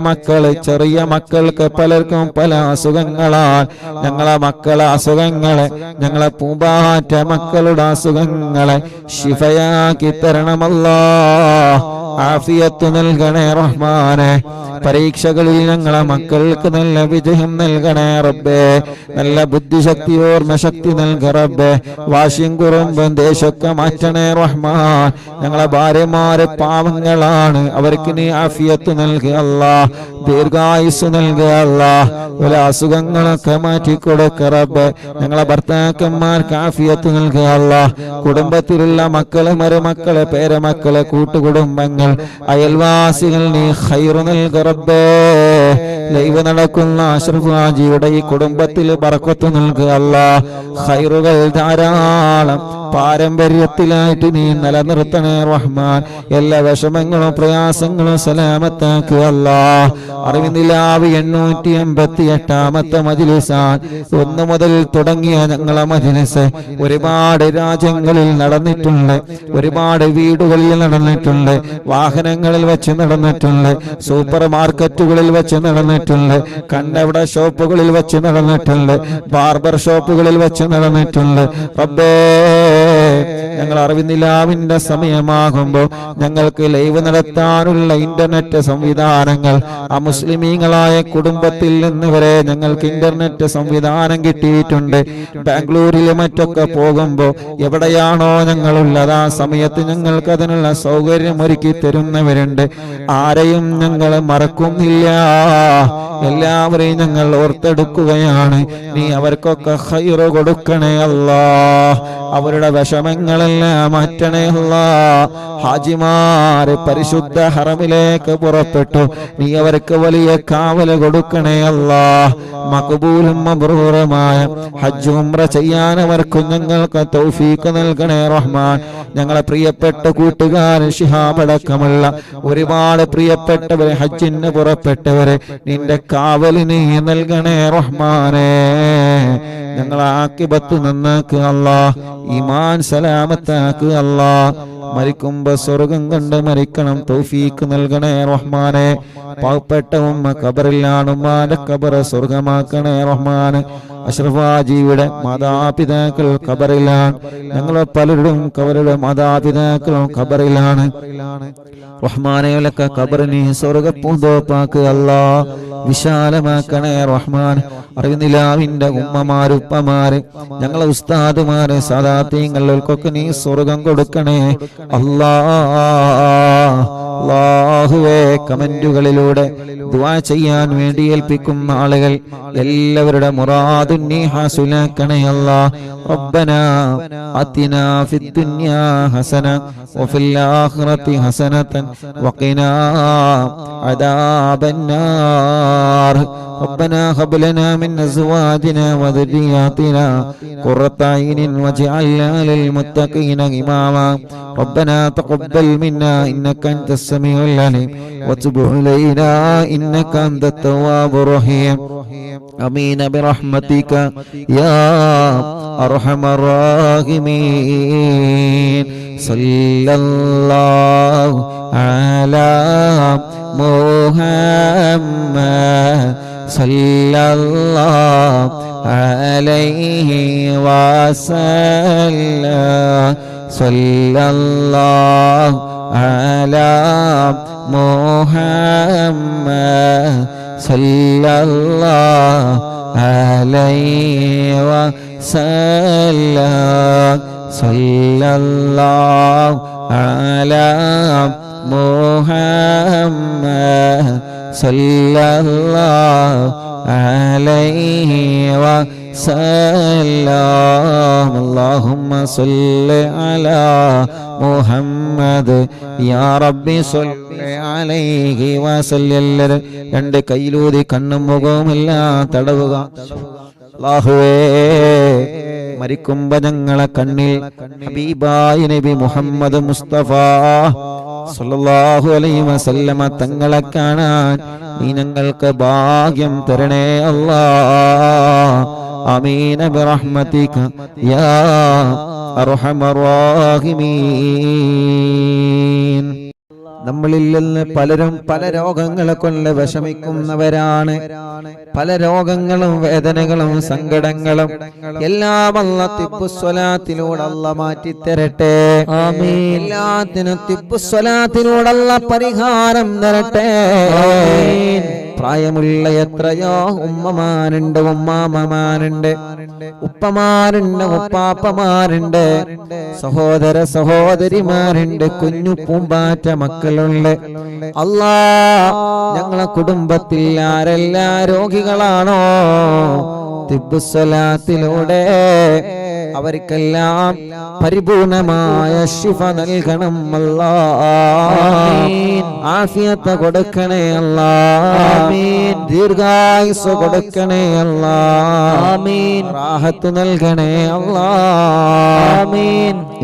മക്കൾക്ക് പലർക്കും പല അസുഖങ്ങളാണ്. ഞങ്ങളെ മക്കളെ അസുഖങ്ങളെ, ഞങ്ങളെ പൂമ്പാറ്റ മക്കളുടെ അസുഖങ്ങളെ ശിഫയാക്കി തരണമല്ലാ. ആഫിയത്ത് നൽകണേ റഹ്മാനെ. പരീക്ഷകളിൽ ഞങ്ങളെ മക്കൾക്ക് നല്ല വിജയം നൽകണേ റബ്ബേ. നല്ല ബുദ്ധിശക്തി ഓർമ്മശക്തി നൽക റബ്ബേ. വാശിയും കുറുമ്പും ദേശമൊക്കെ മാറ്റണേ റഹ്മാൻ. ഞങ്ങളെ ഭാര്യമാര് പാവങ്ങളാണ്, അവർക്ക് നീ ആഫിയത്ത് നൽകുക അല്ലാ, ദീർഘായുസ് നൽകുക അല്ലാ. ഒരു അസുഖങ്ങളൊക്കെ മാറ്റിക്കൊടുക്ക റബ്ബേ. ഞങ്ങളെ ഭർത്താക്കന്മാർക്ക് ആഫിയത്ത് നൽകുക അല്ലാ. കുടുംബത്തിലുള്ള മക്കള്, മരുമക്കള്, പേരമക്കള്, കൂട്ടുകുടുംബങ്ങൾ, അയൽവാസികൾ നീ ഖൈറ് നൽകുക റബ്ബേ. ലൈവ് നടക്കുന്ന അഷ്റഫ് ഹാജിയുടെ ഈ കുടുംബത്തിൽ ബർക്കത്ത് നൽകുക അല്ലാ. ഖൈറുകൾ ധാരാളം പാരമ്പര്യത്തിലായിട്ട് നീ നിലനിർത്തണേ റഹ്മാൻ. എല്ലാ വിഷമങ്ങളും പ്രയാസങ്ങളും സലാമത്താക്കുക അല്ലാ. അറിവിന്ദിലാവ് 888 മജ്‌ലിസാൻ 1 മുതൽ തുടങ്ങിയ ഞങ്ങളെ മജ്‌ലിസ് ഒരുപാട് രാജ്യങ്ങളിൽ നടന്നിട്ടുണ്ട്, ഒരുപാട് വീടുകളിൽ നടന്നിട്ടുണ്ട്, വാഹനങ്ങളിൽ വെച്ച് നടന്നിട്ടുണ്ട്, സൂപ്പർ മാർക്കറ്റുകളിൽ വെച്ച് നടന്നിട്ടുണ്ട്, കണ്ടവിട ഷോപ്പുകളിൽ വെച്ച് നടന്നിട്ടുണ്ട്, ബാർബർ ഷോപ്പുകളിൽ വെച്ച് നടന്നിട്ടുണ്ട്. റബ്ബേ, ഞങ്ങൾ അറിവിന്ദിലാവിന്റെ സമയമാകുമ്പോൾ ഞങ്ങൾക്ക് ലൈവ് നടത്താനുള്ള ഇന്റർനെറ്റ് സംവിധാനങ്ങൾ അമുസ്ലിമീങ്ങളായ കുടുംബത്തിൽ നിന്ന് വരെ ഞങ്ങൾക്ക് ഇന്റർനെറ്റ് സംവിധാനം കിട്ടിയിട്ടുണ്ട്. ബാംഗ്ലൂരിൽ മറ്റൊക്കെ പോകുമ്പോൾ എവിടെയാണോ ഞങ്ങളുള്ളത് ആ സമയത്ത് ഞങ്ങൾക്ക് അതിനുള്ള സൗകര്യം ഒരുക്കി തരുന്നവരുണ്ട്. ആരെയും ഞങ്ങൾ മറക്കുന്നില്ല, എല്ലാവരെയും ഞങ്ങൾ ഓർത്തെടുക്കുകയാണ്. നീ അവർക്കൊക്കെ ഖൈറ് കൊടുക്കണേ അല്ലാ. അവരുടെ വിഷമങ്ങളെല്ലാം മാറ്റണേ അല്ലാ. ഹാജിമാര് പരിശുദ്ധ ഹറമിലേക്ക് പുറപ്പെട്ടു, നീ അവർക്ക് വലിയ കാവല് കൊടുക്കണേ അല്ലാ. മഖബൂലും മബ്റൂറുമായ ഹജ്ജ് ഉംറ ചെയ്യാൻ അവർക്കും ഞങ്ങൾക്ക് തൗഫീഖ് നൽകണേ റഹ്മാൻ. ഞങ്ങളെ പ്രിയപ്പെട്ട കൂട്ടുകാരൻ ശിഹാബ് അടക്കമുള്ള ഒരുപാട് പ്രിയപ്പെട്ടവരെ ഹജ്ജിന് പുറപ്പെട്ടവരെ നിന്റെ കാവലിന് നൽകണേ റഹ്മാനേ. ഞങ്ങളെ ആക്കിബത്ത് നന്നാക്കുക അല്ലാ, ഈമാൻ സലാമത്താക്കുക അല്ലാ. മരിക്കുമ്പോ സ്വർഗം കണ്ട് മരിക്കണം തൗഫീഖ് നൽകണേ റഹ്മാനെ. പാവപ്പെട്ട ഉമ്മ ഖബറിലാണ്, ഉമ്മാന്റെ ഖബർ സ്വർഗമാക്കണേ റഹ്മാന്. അഷ്റഫ് ഹാജിയുടെ മാതാപിതാക്കൾ ഖബറിലാണ്, ഞങ്ങൾ പലരുടെയും അവരുടെ മാതാപിതാക്കളും ഖബറിലാണ്. റഹ്മാനെയൊക്കെ ഖബറിനെ സ്വർഗപ്പൂന്തോപ്പാക്കുക അല്ലാ, വിശാലമാക്കണേ റഹ്മാൻ. അറിവിനിലാവിന്റെ ഉമ്മമാര്, ഉപ്പമാര്, ഞങ്ങളെ ഉസ്താദുമാര്, സാദാത്യങ്ങൾക്കൊക്കെ നീ സ്വർഗം കൊടുക്കണേ അല്ലാ. അല്ലാഹുവേ, കമന്റുകളിലൂടെ ദുആ ചെയ്യാൻ വേണ്ടി ഏൽപ്പിക്കുന്ന ആളുകൾ എല്ലാവരുടെ മുറാദും നീ ഹാസിലാക്കണേ അല്ലാ. റബ്ബനാ ആതിനാ ഫിദ്ദുനിയാ ഹസന വഫിൽ ആഖിറതി ഹസനതൻ വഖിനാ അദാബന്നാർ. ربنا هب لنا من أزواجنا وذرياتنا قرة أعين واجعلنا للمتقين إماما. ربنا تقبل منا إنك أنت السميع العليم وتب علينا إنك أنت التواب الرحيم. آمين برحمتك يا أرحم الراحمين. صلى الله على محمد صلى الله عليه وسلم. صلى الله على محمد صلى الله عليه وسلم. صلى الله على محمد صلى الله عليه وسلم. اللهم صل على محمد يا ربي صل عليه وسلم. രണ്ട് കൈയിലൂതി കണ്ണും മുഖവും എല്ലാം തടവുക. അല്ലാഹുവേ, മരിക്കുമ്പോ ഞങ്ങളെ കണ്ണിൽ ഹബീബായ നബി മുഹമ്മദ് മുസ്തഫ സല്ലല്ലാഹു അലൈഹി വസല്ലമ തങ്ങളെ കാണാൻ നീ ഞങ്ങൾക്ക് ഭാഗ്യം തരണേ അല്ലാഹ്. ആമീൻ ബിറഹ്മതിക യാ അർഹമർ റഹീമീൻ. നമ്മളിൽ നിന്ന് പലരും പല രോഗങ്ങളെ കൊണ്ട് വിഷമിക്കുന്നവരാണ്. പല രോഗങ്ങളും വേദനകളും സങ്കടങ്ങളും എല്ലാം അല്ലാഹ് തിബ്ബുസ്വലാത്തിലൂടെ അല്ലാഹ് മാറ്റിത്തരട്ടെ. ആമീൻ. എല്ലാത്തിനും തിബ്ബുസ്വലാത്തിലൂടെ അല്ലാഹ് പരിഹാരം തരട്ടെ. ആമീൻ. പ്രായമുള്ള എത്രയോ ഉമ്മമാരുണ്ട്, ഉമ്മാമ്മമാരുണ്ട്, ഉപ്പമാരുണ്ട്, ഉപ്പാപ്പമാരുണ്ട്, സഹോദര സഹോദരിമാരുണ്ട്, കുഞ്ഞു പൂമ്പാറ്റ മക്കളുണ്ട്. അല്ലാ, ഞങ്ങളെ കുടുംബത്തിൽ ആരെല്ലാം രോഗികളാണോ തിബ്ബുസ്വലാത്തിലൂടെ അവർക്കെല്ലാം പരിപൂർണമായ ശിഫ നൽകണം അല്ലാഹ്. ആഫിയത്ത് കൊടുക്കണേ അല്ലാഹ്. ദീർഘായുസ് കൊടുക്കണേ അല്ലാഹ്. റാഹത്ത് നൽകണേ അല്ലാഹ്.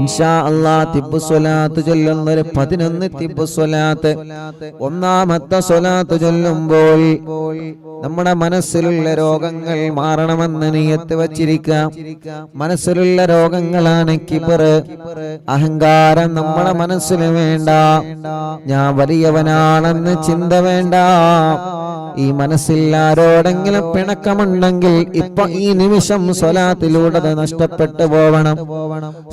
ഇൻഷാ അല്ലാഹ് തിബ്ബുസ്വലാത്ത് ചൊല്ലുന്നൊരു 11 തിബ്ബുസ്വലാത്ത് ഒന്നാമത്തെ സ്വലാത്ത് ചൊല്ലുമ്പോൾ നമ്മുടെ മനസ്സിലുള്ള രോഗങ്ങൾ മാറണമെന്ന് നിയത്ത് വച്ചിരിക്കാം. മനസ്സിലുള്ള രോഗങ്ങളാണ് കിബർ, അഹങ്കാരം. നമ്മുടെ മനസ്സിന് വേണ്ട. ഞാൻ വലിയവനാണെന്ന് ചിന്ത വേണ്ട. ഈ മനസ്സിൽ ആരോടെങ്കിലും പിണക്കമുണ്ടെങ്കിൽ ഇപ്പൊ ഈ നിമിഷം സ്വലാത്തിലൂടെ നഷ്ടപ്പെട്ടു പോവണം.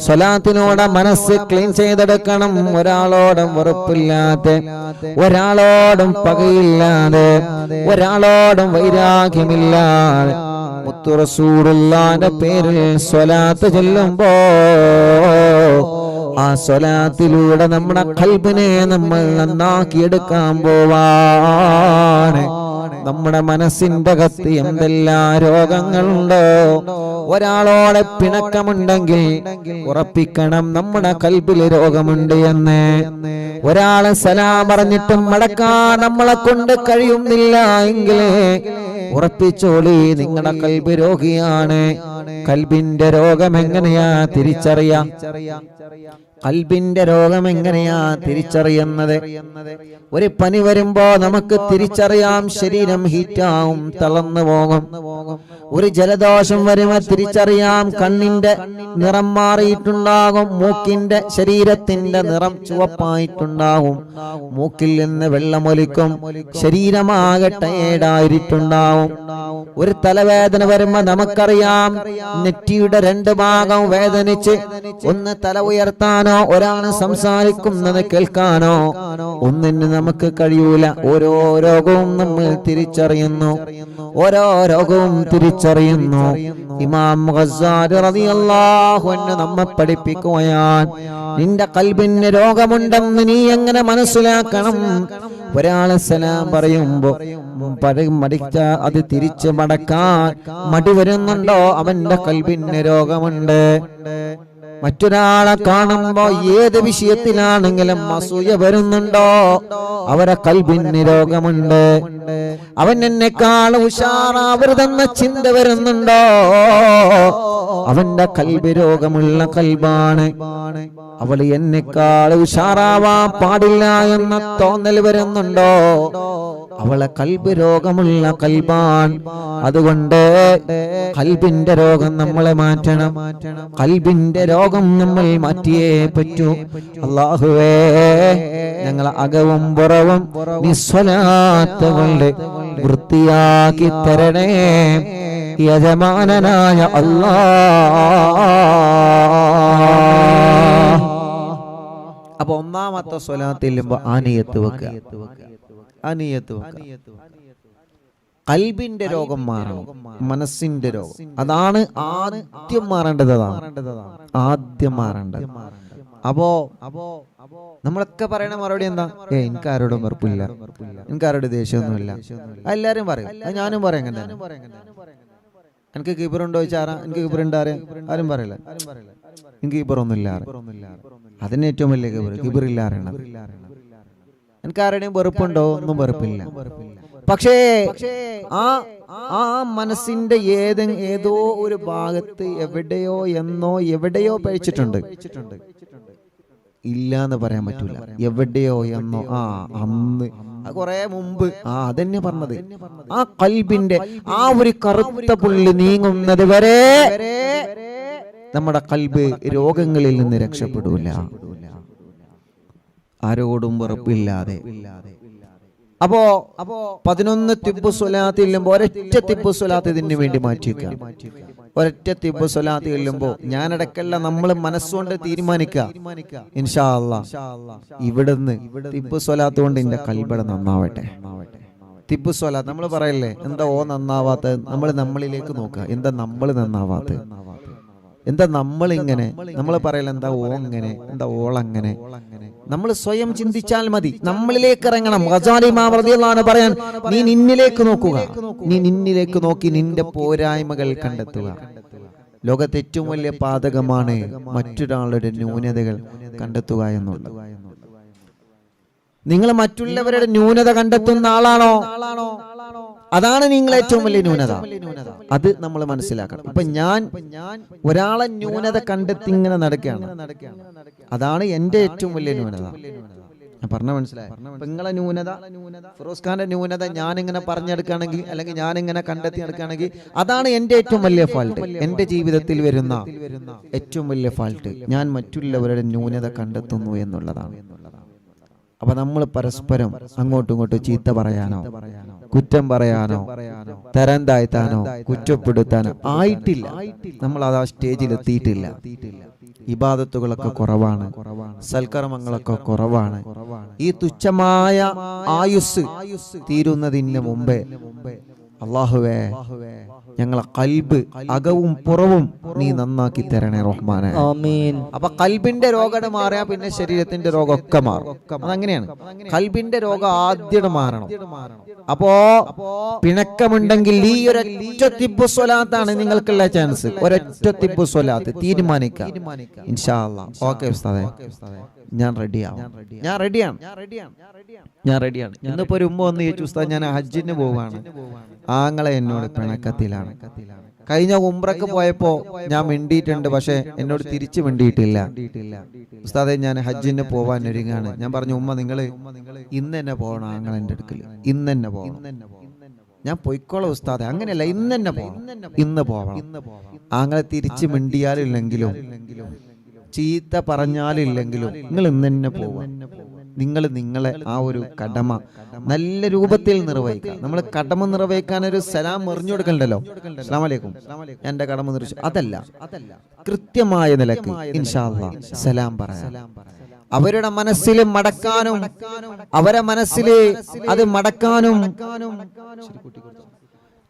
സ്വലാത്തിലൂടെ മനസ്സ് ക്ലീൻ ചെയ്തെടുക്കണം. ഒരാളോടും വെറുപ്പില്ലാതെ, ഒരാളോടും പകയില്ലാതെ, ഒരാളോടും വൈരാഗ്യമില്ലാതെ മുത്തു റസൂലുള്ളാഹിന്റെ പേരിൽ സ്വലാത്ത് ചൊല്ലുമ്പോ ആ സ്വലാത്തിലൂടെ നമ്മുടെ ഖൽബിനെ നമ്മൾ നന്നാക്കിയെടുക്കാൻ പോവാണ്. നമ്മുടെ മനസ്സിന്റെ അകത്ത് എന്തെല്ലാം രോഗങ്ങളുണ്ടോ, ഒരാളോടെ പിണക്കമുണ്ടെങ്കിൽ ഉറപ്പിക്കണം നമ്മുടെ ഖൽബിൽ രോഗമുണ്ട് എന്ന്. ഒരാളെ സലാം പറഞ്ഞിട്ടും മടക്കാൻ നമ്മളെ കൊണ്ട് കഴിയുന്നില്ല എങ്കിൽ ഉറപ്പിച്ചോളി, നിങ്ങളുടെ ഖൽബ് രോഗിയാണ്. ഖൽബിന്റെ രോഗം എങ്ങനെയാ തിരിച്ചറിയാം? ഖൽബിന്റെ രോഗം എങ്ങനെയാ തിരിച്ചറിയുന്നത്? ഒരു പനി വരുമ്പോ നമുക്ക് തിരിച്ചറിയാം, ശരീരം ഹീറ്റാവും, തളർന്നു പോകും. ഒരു ജലദോഷം വരുമ്പോ തിരിച്ചറിയാം, കണ്ണിന്റെ നിറം മാറിയിട്ടുണ്ടാകും, മൂക്കിന്റെ ശരീരത്തിന്റെ നിറം ചുവപ്പായിട്ടുണ്ടാകും, മൂക്കിൽ നിന്ന് വെള്ളമൊലിക്കും, ശരീരമാകെ ടയേർഡായിട്ടുണ്ടാവും. ഒരു തലവേദന വരുമ്പോ നമുക്കറിയാം, നെറ്റിയുടെ 2 ഭാഗം വേദനിച്ച് ഒന്ന് തല ഉയർത്താനോ ഒരാണ് സംസാരിക്കുന്നത് കേൾക്കാനോ ഒന്നിന് നമുക്ക് കഴിയൂല. ഓരോ രോഗവും നമ്മൾ തിരിച്ചറിയുന്നു, ഓരോ രോഗവും തിരിച്ചറിയുന്നു. ഇമാം ഗസ്സാലി റളിയല്ലാഹു അൻഹു നമ്മെ പഠിപ്പിക്കുകയാണ്, നിന്റെ ഖൽബിന് രോഗമുണ്ടെന്ന് നീ എങ്ങനെ മനസ്സിലാക്കണം? ഒരാളെ സലാം പറയുമ്പോ മടിച്ച അത് തിരിച്ച് മടക്കാൻ മടി വരുന്നുണ്ടോ, അവന്റെ ഖൽബിന് രോഗമുണ്ട്. മറ്റൊരാളെ കാണുമ്പോ ഏത് വിഷയത്തിലാണെങ്കിലും അസൂയ വരുന്നുണ്ടോ, അവരെ ഖൽബിന് രോഗമുണ്ട്. അവൻ എന്നെക്കാൾ ഉഷാറാവരുതെന്ന ചിന്ത വരുന്നുണ്ടോ, അവന്റെ ഖൽബ് രോഗമുള്ള ഖൽബാണ്. അവൾ എന്നെക്കാൾ ഉഷാറാവാൻ പാടില്ല എന്ന തോന്നൽ വരുന്നുണ്ടോ, അവളെ ഖൽബ് രോഗമുള്ള ഖൽബാൻ. അതുകൊണ്ട് ഖൽബിന്റെ രോഗം നമ്മളെ മാറ്റണം. ഖൽബിന്റെ രോഗം നമ്മൾ മാറ്റിയേ പറ്റൂ. അല്ലാഹുവേ, ഞങ്ങൾ അകവും പുറവും നിസ്വലാത്ത് കൊണ്ട് വൃത്തിയാക്കി തരണേ യജമാനനായ അല്ലാഹ്. അപ്പൊ ഒന്നാമത്തെ സ്വലാത്തിൽ ആനിയത്ത് വെക്കുക. ഖൽബിന്റെ രോഗം മാറണം, മനസ്സിന്റെ രോഗം. അതാണ് ആദ്യം മാറേണ്ടത്. ആദ്യം മാറേണ്ടത്. അപ്പോ നമ്മളൊക്കെ പറയണ മറുപടി എന്താ? എനിക്ക് ആരോടും വെറുപ്പില്ല, എനിക്ക് ആരോടും ദേഷ്യമൊന്നുമില്ല. എല്ലാരും പറയും, ഞാനും പറയാം. എനിക്ക് കീപ്പറുണ്ടോ ചോദിച്ചാ എനിക്ക് കീപ്പറുണ്ട് ആരും പറയില്ല. എനിക്ക് കീപ്പറൊന്നുമില്ല. അതിന് ഏറ്റവും വലിയ കീപ്പറില്ല അറിയണം. എനിക്ക് ആരുടെയും വെറുപ്പുണ്ടോ? ഒന്നും വെറുപ്പില്ല. പക്ഷേ ആ മനസ്സിന്റെ ഏതോ ഒരു ഭാഗത്ത് എവിടെയോ എന്നോ എവിടെയോ പഴിച്ചിട്ടുണ്ട്. ഇല്ല എന്ന് പറയാൻ പറ്റൂല. എവിടെയോ എന്നോ അന്ന് കുറെ മുമ്പ് അതന്നെ പറഞ്ഞത്. ആ ഖൽബിന്റെ ആ ഒരു കറുത്ത പുള്ളി നീങ്ങുന്നത് വരെ നമ്മുടെ ഖൽബ് രോഗങ്ങളിൽ നിന്ന് രക്ഷപ്പെടൂല. ആരോടും വെറുപ്പില്ലാതെ. അപ്പോ 11 തിബ്ബു സ്വലാത്ത് ചെല്ലുമ്പോ ഒരൊറ്റ തിബ്ബു സ്വലാത്ത് ഇതിന് വേണ്ടി മാറ്റിവെക്കുക. ഒരൊറ്റ തിബ്ബു സ്വലാത്ത് ചെല്ലുമ്പോ ഞാനടക്കല്ല നമ്മൾ മനസ്സുകൊണ്ട് തീരുമാനിക്കുക, ഇൻഷാ അല്ലാഹ് ഇവിടുന്ന് തിബ്ബു സ്വലാത്ത് കൊണ്ട് എന്റെ കൽബ് നന്നാവട്ടെ. തിബ്ബു സ്വലാത്ത് നമ്മൾ പറയല്ലേ, എന്താ ഓ നന്നാവാത്തത്? നമ്മൾ നമ്മളിലേക്ക് നോക്കുക, എന്താ നമ്മൾ നന്നാവാത്തത്? എന്താ നമ്മളിങ്ങനെ? നമ്മൾ പറയല എന്താ ഓ അങ്ങനെ, എന്താ ഓളങ്ങനെ? നമ്മൾ സ്വയം ചിന്തിച്ചാൽ മതി, നമ്മളിലേക്ക് ഇറങ്ങണം. ഗസാലി ഇമാം റളിയല്ലാഹു അൻഹു പറയാൻ, നീ നിന്നിലേക്ക് നോക്കുക, നീ നിന്നിലേക്ക് നോക്കി നിന്റെ പോരായ്മകൾ കണ്ടെത്തുക. ലോകത്തെ ഏറ്റവും വലിയ പാതകമാണ് മറ്റൊരാളുടെ ന്യൂനതകൾ കണ്ടെത്തുക എന്നുള്ളത്. നിങ്ങൾ മറ്റുള്ളവരുടെ ന്യൂനത കണ്ടെത്തുന്ന ആളാണോ? അതാണ് നിങ്ങൾ ഏറ്റവും വലിയ ന്യൂനത. അത് നമ്മൾ മനസ്സിലാക്കണം. ഇപ്പൊ ഞാൻ ഒരാളെ ന്യൂനത കണ്ടെത്തി ഇങ്ങനെ നടക്കുകയാണ്, അതാണ് എന്റെ ഏറ്റവും വലിയ ന്യൂനത. ഞാൻ പറഞ്ഞ മനസ്സിലായി? നിങ്ങളെ ന്യൂനത, ഫിറോസ് ഖാന്റെ ന്യൂനത ഞാൻ ഇങ്ങനെ പറഞ്ഞെടുക്കുകയാണെങ്കിൽ, അല്ലെങ്കിൽ ഞാൻ ഇങ്ങനെ കണ്ടെത്തി എടുക്കുകയാണെങ്കിൽ, അതാണ് എന്റെ ഏറ്റവും വലിയ ഫാൾട്ട്. എന്റെ ജീവിതത്തിൽ വരുന്ന ഏറ്റവും വലിയ ഫാൾട്ട് ഞാൻ മറ്റുള്ളവരുടെ ന്യൂനത കണ്ടെത്തുന്നു എന്നുള്ളതാണ്. അപ്പൊ നമ്മൾ പരസ്പരം അങ്ങോട്ടും ഇങ്ങോട്ടും ചീത്ത പറയാനോ കുറ്റം പറയാനോ തരം താഴ്ത്താനോ കുറ്റപ്പെടുത്താനോ ആയിട്ടില്ല. നമ്മൾ അത് ആ സ്റ്റേജിൽ എത്തിയിട്ടില്ല. ഇബാദത്തുകളൊക്കെ കുറവാണ്, സൽക്കർമ്മങ്ങളൊക്കെ കുറവാണ്. ഈ തുച്ഛമായ ആയുസ് തീരുന്നതിന് മുമ്പേ അല്ലാഹുവേ ഞങ്ങളെ കൽബ് അകവും പുറവും നീ നന്നാക്കി തരണേ റഹ്മാനെ, ആമീൻ. അപ്പൊ കൽബിന്റെ രോഗം മാറിയാ പിന്നെ ശരീരത്തിന്റെ രോഗമൊക്കെ മാറും. അതങ്ങനെയാണ്. കൽബിന്റെ രോഗം ആദ്യം മാറണം. അപ്പോ പിണക്കമുണ്ടെങ്കിൽ ഈ ഒരൊറ്റ തിബ്ബു സ്വലാത്താണ് നിങ്ങൾക്കുള്ള ചാൻസ്. ഒരൊറ്റ തിബ്ബു സ്വലാത്ത് തീരുമാനിക്കാം, ഇൻഷാ അല്ലാഹ്. ഓക്കെ ഉസ്താദേ, ഞാൻ റെഡിയാണ്. ഇന്നിപ്പോ ഒരു ഉമ്മ വന്ന് ചോദിച്ചു, ഉസ്താദ് ഞാൻ ഹജ്ജിന് പോവാണ്, ആങ്ങളെ എന്നോട് പിണക്കത്തിലാണ്. കഴിഞ്ഞ ഉംറക്ക് പോയപ്പോ ഞാൻ മിണ്ടിയിട്ടുണ്ട്, പക്ഷെ എന്നോട് തിരിച്ചു മിണ്ടിയിട്ടില്ല. ഉസ്താദെ ഞാൻ ഹജ്ജിന് പോവാൻ ഒരുങ്ങാണ്. ഞാൻ പറഞ്ഞു, ഉമ്മ നിങ്ങള് ഇന്ന് തന്നെ പോകണം, ആങ്ങളെന്റെ അടുക്കൽ ഇന്ന് തന്നെ പോകണം. ഞാൻ പൊയ്ക്കോളാം ഉസ്താദെ. അങ്ങനെയല്ല, ഇന്ന് തന്നെ പോകണം, ഇന്ന് പോകണം. ആങ്ങളെ തിരിച്ചു മിണ്ടിയാലില്ലെങ്കിലും ചീത്ത പറഞ്ഞാലില്ലെങ്കിലും നിങ്ങൾ ഇന്ന് തന്നെ പോവാം. നിങ്ങൾ നിങ്ങളെ ആ ഒരു കടമ നല്ല രൂപത്തിൽ നിർവഹിക്കുക. നമ്മൾ കടമ നിർവഹിക്കാൻ ഒരു സലാം എറിഞ്ഞു കൊടുക്കണ്ടല്ലോ, അസ്സലാമു അലൈക്കും എന്റെ കടമ നിർവഹിച്ചു, അതല്ല. കൃത്യമായ നിലക്ക് ഇൻഷാ അല്ലാഹ് സലാം പറയാം. അവരുടെ മനസ്സിൽ മടക്കാനും, അവരെ മനസ്സിൽ അത് മടക്കാനും,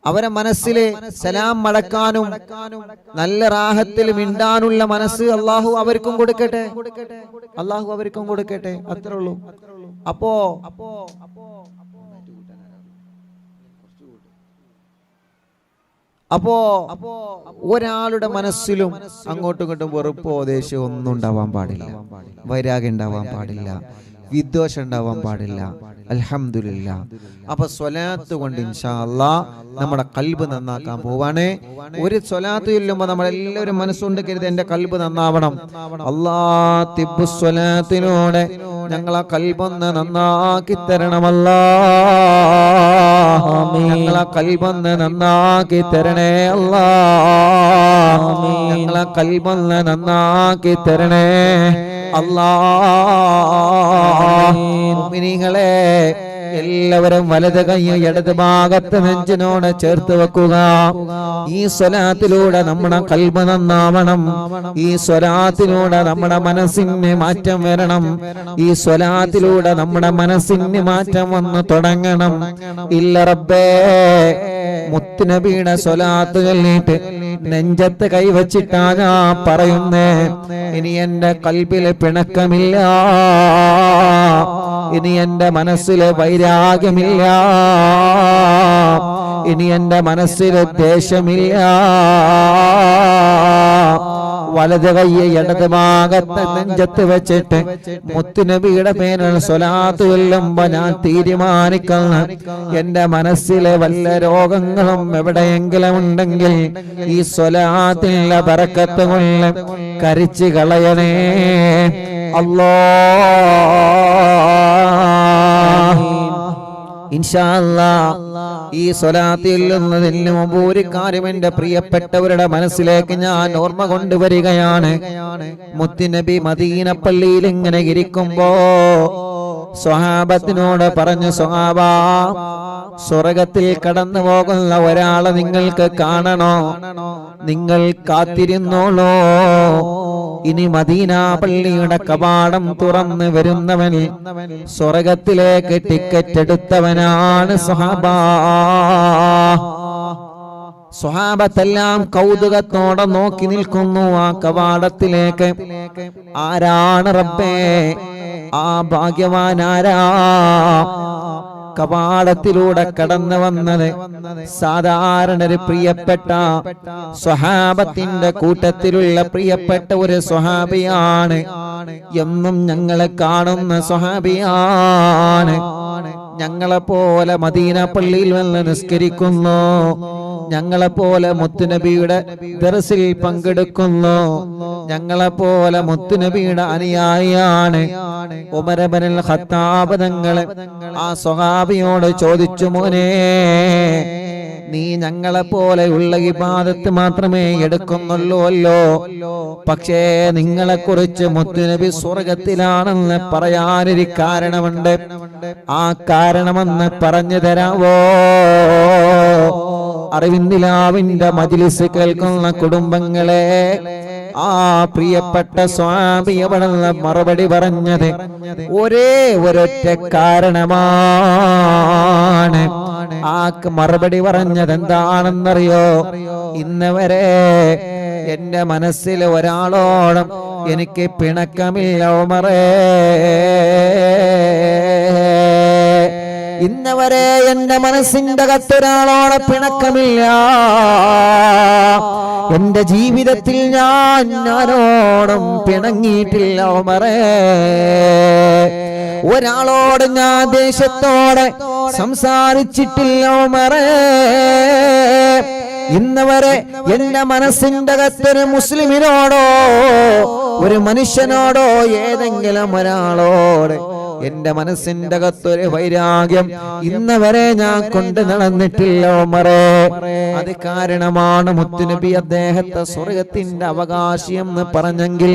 അവരെ മനസ്സിലെ സലാം മടക്കാനും നല്ല റാഹത്തിൽ മിണ്ടാനുള്ള മനസ്സ് അള്ളാഹു അവർക്കും കൊടുക്കട്ടെ, അള്ളാഹു അവർക്കും കൊടുക്കട്ടെ. അത്രേ ഉള്ളൂ. അപ്പോ ഒരാളുടെ മനസ്സിലും അങ്ങോട്ടും ഇങ്ങോട്ടും വെറുപ്പോ ദേഷ്യമോ ഒന്നും ഉണ്ടാവാൻ പാടില്ല, വൈരാഗ്യം ഉണ്ടാവാൻ പാടില്ല, വിദ്വേഷം ഉണ്ടാവാൻ പാടില്ല. അൽഹംദുലില്ലാ. അപ്പൊ സ്വലാത്ത് കൊണ്ട് ഇൻഷാ അല്ലാഹ് നമ്മുടെ കൽബ് നന്നാക്കാൻ പോവാണ്. ഒരു സ്വലാത്ത് ചൊല്ലുമ്പോൾ നമ്മളെല്ലാവരും മനസ്സുകൊണ്ട് കരുതി എന്റെ കൽബ് നന്നാവണം. അല്ലാഹ് തിബ്ബു സ്വലാത്തിലൂടെ ഞങ്ങളെ കൽബൊന്ന് നന്നാക്കി തരണമല്ലാ, ഞങ്ങളെ കൽബൊന്ന് നന്നാക്കി തരണേ അല്ലാ, ഞങ്ങളെ കൽബൊന്ന് നന്നാക്കി തരണേ അല്ലാ. മുഅ്മിനീങ്ങളെ എല്ലാവരും വലത് കൈ ഇടത് ഭാഗത്ത് നെഞ്ചിനോട് ചേർത്ത് വെക്കുക. ഈ സ്വലാത്തിലൂടെ നമ്മുടെ കൽബ് നന്നാവണം. ഈ സ്വലാത്തിലൂടെ നമ്മുടെ മനസ്സിന് മാറ്റം വരണം. ഈ സ്വലാത്തിലൂടെ നമ്മുടെ മനസ്സിന് മാറ്റം വന്ന് തുടങ്ങണം. ഇല്ല റബ്ബേ, മുത്തുനബിയുടെ സ്വലാത്ത് ചൊല്ലിയിട്ട് നെഞ്ചത്ത് കൈവച്ചിട്ടാ ഞാൻ പറയുന്നേ, ഇനി എന്റെ കൽബില് പിണക്കമില്ല, ഇനി എന്റെ മനസ്സില് വൈരാഗ്യമില്ല, ഇനി എന്റെ മനസ്സില് ദേഷ്യമില്ല. വലത് കയ്യെ ഇടത് ഭാഗത്ത് നെഞ്ചത്ത് വെച്ചിട്ട് മുത്തുനബിയുടെ പേരിൽ സ്വലാത്ത് ചൊല്ലുമ്പോ ഞാൻ തീരുമാനിക്കുന്ന എന്റെ മനസ്സിലെ വല്ല രോഗങ്ങളും എവിടെയെങ്കിലും ഉണ്ടെങ്കിൽ ഈ സ്വലാത്തിന്റെ ബറക്കത്ത് കൊണ്ട് കരിച്ചു കളയണേ അല്ലാഹ്. ഇൻഷാ അല്ലാഹ് ഈ സ്വലാത്ത് ചൊല്ലുന്നതിന് മുമ്പ് ഒരു കാര്യം എന്റെ പ്രിയപ്പെട്ടവരുടെ മനസ്സിലേക്ക് ഞാൻ ഓർമ്മ കൊണ്ടുവരികയാണ്. മുത്തുനബി മദീന പള്ളിയിൽ ഇങ്ങനെ ഇരിക്കുമ്പോ സ്വഹാബത്തിനോട് പറഞ്ഞു, സ്വഹാബാ, സ്വർഗത്തിൽ കടന്നു പോകുന്ന ഒരാളെ നിങ്ങൾക്ക് കാണണോ? നിങ്ങൾ കാത്തിരുന്നോളോ. ഇനി മദീന പള്ളിയുടെ കവാടം തുറന്ന് വരുന്നവൻ സ്വർഗത്തിലേക്ക് ടിക്കറ്റ് എടുത്തവനാണ് സ്വഹാബാ. സ്വഹാബത്തെല്ലാം കൗതുകത്തോടെ നോക്കി നിൽക്കുന്നു ആ കവാടത്തിലേക്ക്. ആരാണ് റബ്ബേ ആ ഭാഗ്യവാനാരാ? കവാടത്തിലൂടെ കടന്നു വന്നത് സാധാരണ ഒരു പ്രിയപ്പെട്ട സ്വഹാബത്തിന്റെ കൂട്ടത്തിലുള്ള പ്രിയപ്പെട്ട ഒരു സ്വഹാബിയാണ്. എന്നും ഞങ്ങളെ കാണുന്ന സ്വഹാബിയാണ്. ഞങ്ങളെ പോലെ മദീന പള്ളിയിൽ വന്ന് നിസ്കരിക്കുന്നു, ഞങ്ങളെ പോലെ മുത്തുനബിയുടെ ദർസിൽ പങ്കെടുക്കുന്നു, ഞങ്ങളെ പോലെ മുത്തുനബിയുടെ അനുയായിയാണ്. ഉമർ ഇബ്നുൽ ഖത്താബ് തങ്ങൾ ആ സ്വഹാബിയോട് ചോദിച്ചു, മോനെ, നീ ഞങ്ങളെ പോലെയുള്ള ഇബാദത്ത് മാത്രമേ എടുക്കുന്നുള്ളൂല്ലോ, പക്ഷേ നിങ്ങളെ കുറിച്ച് മുത്തുനബി സ്വർഗത്തിലാണെന്ന് പറയാനൊരു കാരണമുണ്ട്. ആ കാരണമെന്ന് പറഞ്ഞു തരാവോ? അറിവിന്ദിലാവിന്റെ മജ്ലിസ് കേൾക്കുന്ന കുടുംബങ്ങളെ, ആ പ്രിയപ്പെട്ട സ്വാമി അവിടെ മറുപടി പറഞ്ഞത് ഒരേ ഒരൊറ്റ കാരണമാണ്. ആ മറുപടി പറഞ്ഞത് എന്താണെന്നറിയോ? ഇന്നവരെ എന്റെ മനസ്സിൽ ഒരാളോടും എനിക്ക് പിണക്കമില്ല ഉമറേ. ഇന്നവരെ എന്റെ മനസ്സിന്റെ അകത്തൊരാളോടെ പിണക്കമില്ല. എന്റെ ജീവിതത്തിൽ ഞാൻ ആരോടും പിണങ്ങിയിട്ടില്ല ഉമറേ. ഒരാളോട് ഞാൻ ദേശത്തോടെ സംസാരിച്ചിട്ടില്ല ഉമറേ. ഇന്നവരെ എന്റെ മനസ്സിന്റെ അകത്തൊരു മുസ്ലിമിനോടോ ഒരു മനുഷ്യനോടോ ഏതെങ്കിലും ഒരാളോട് എന്റെ മനസ്സിന്റെ അകത്തൊരു വൈരാഗ്യം ഇന്നവരെ ഞാൻ കൊണ്ട് നടന്നിട്ടില്ല ഉമറേ. അത് കാരണമാണ് മുത്തുനബി അദ്ദേഹത്തെ സ്വർഗത്തിന്റെ അവകാശി എന്ന് പറഞ്ഞെങ്കിൽ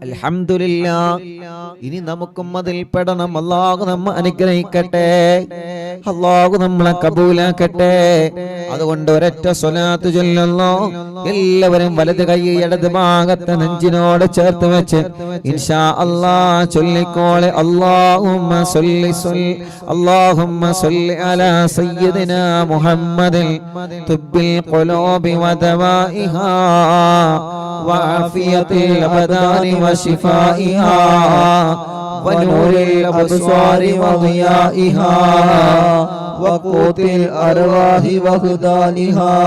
അൽഹംദുലില്ലാഹ്, ഇനി നമുക്കും അതിൽ പെടണം. അല്ലാഹു നമ്മെ അനുഗ്രഹിക്കട്ടെ, അല്ലാഹു നമ്മളെ കബൂലാക്കട്ടെ. അതുകൊണ്ട് ഒരൊറ്റ സ്വലാത്ത് ചൊല്ലുന്നു. എല്ലാവരും വലത് കൈ ഇടത് ഭാഗത്തെ നെഞ്ചിനോട് ചേർത്ത് വെച്ച് ഇൻഷാ അല്ലാഹ് ചൊല്ലിക്കോളെ. اللهم صل على سيدنا محمد طب القلوب ودوائها وعافية الأبدان وشفائها ونور الأبصار وضيائها وقوت الأرواح وخدانها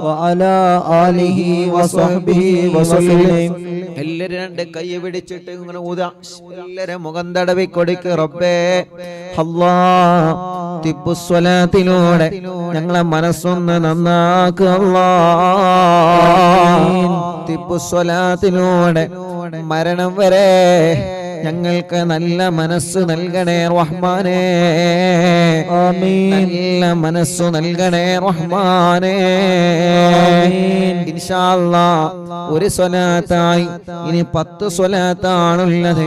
وعلى آله وصحبه وسلم. എല്ലാരും രണ്ട് കൈ പിടിച്ചിട്ട് ഇങ്ങനെ ഊതാ, എല്ലാരും മുഖം തടവി കൊടുക്ക്. റബ്ബേ അല്ലാഹ്, തിബ്ബുസ്വലാത്തിലൂടെ ഞങ്ങളെ മനസ്സൊന്ന് നന്നാക്കുക അല്ലാഹ്. തിബ്ബുസ്വലാത്തിലൂടെ മരണം വരെ ഞങ്ങൾക്ക് നല്ല മനസ്സ് നൽകണേ റഹ്മാനേ. ആമീൻ. നല്ല മനസ്സ് നൽകണേ റഹ്മാനേ. ഇൻഷാ അല്ലാഹ് ഒരു സ്വലാത്തായി ഇനി 10 സ്വലാത്താണുള്ളത്.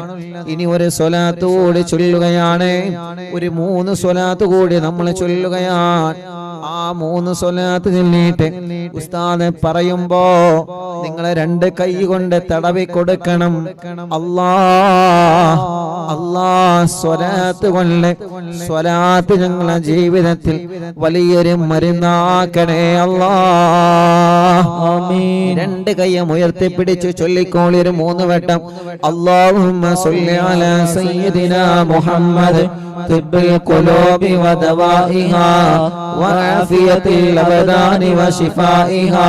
ഇനി ഒരു സ്വലാത്ത് കൂടി ചൊല്ലുകയാണ്. ഒരു 3 സ്വലാത്ത് കൂടി നമ്മൾ ചൊല്ലുകയാണ്. ആ 3 സ്വലാത്ത് ചൊല്ലിയിട്ട് ഉസ്താദ് പറയുമ്പോ നിങ്ങളെ 2 കൈ കൊണ്ട് തടവി കൊടുക്കണം. അല്ലാഹ് അല്ലാഹ് സ്വലാത്ത് കൊണ്ട് സ്വലാത്ത് ഞങ്ങളുടെ ജീവിതത്തിൽ വലിയൊരു മരുന്നാക്കണേ അല്ലാഹ്. ആമീൻ. 2 കൈയും ഉയർത്തിപ്പിടിച്ച് ചൊല്ലിക്കോളി ഒരു 3 വട്ടം. അല്ലാഹുമ്മ സ്വല്ലി അലാ സയ്യിദിനാ മുഹമ്മദ് തിബ്ബിൽ ഖുലൂബി വദവാഇഹാ വആഫിയത്തിൽ അബ്ദാനി വശിഫാഇഹാ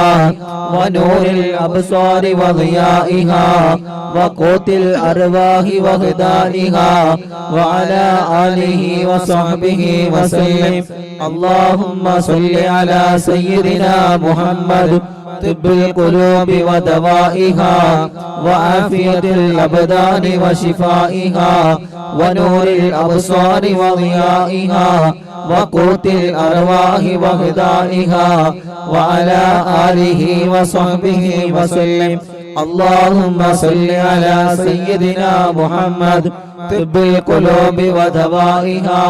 വനൂരിൽ അബ്സാരി വദിയാഇഹാ വഖൂത്തിൽ അർവാഹി വഹദാനിഹാ വഅലാ ആലിഹി വസഹ്ബിഹി വസല്ലം. അല്ലാഹുമ്മ സ്വല്ലി അലാ സയ്യിദിനാ മുഹമ്മദ് طب القلوب ودوائها وعافية الأبدان وشفائها ونور الأبصار وضيائها وقوت الأرواح وغذائها وعلى آله وصحبه وسلم. اللهم صل على سيدنا محمد طب القلوب ودوائها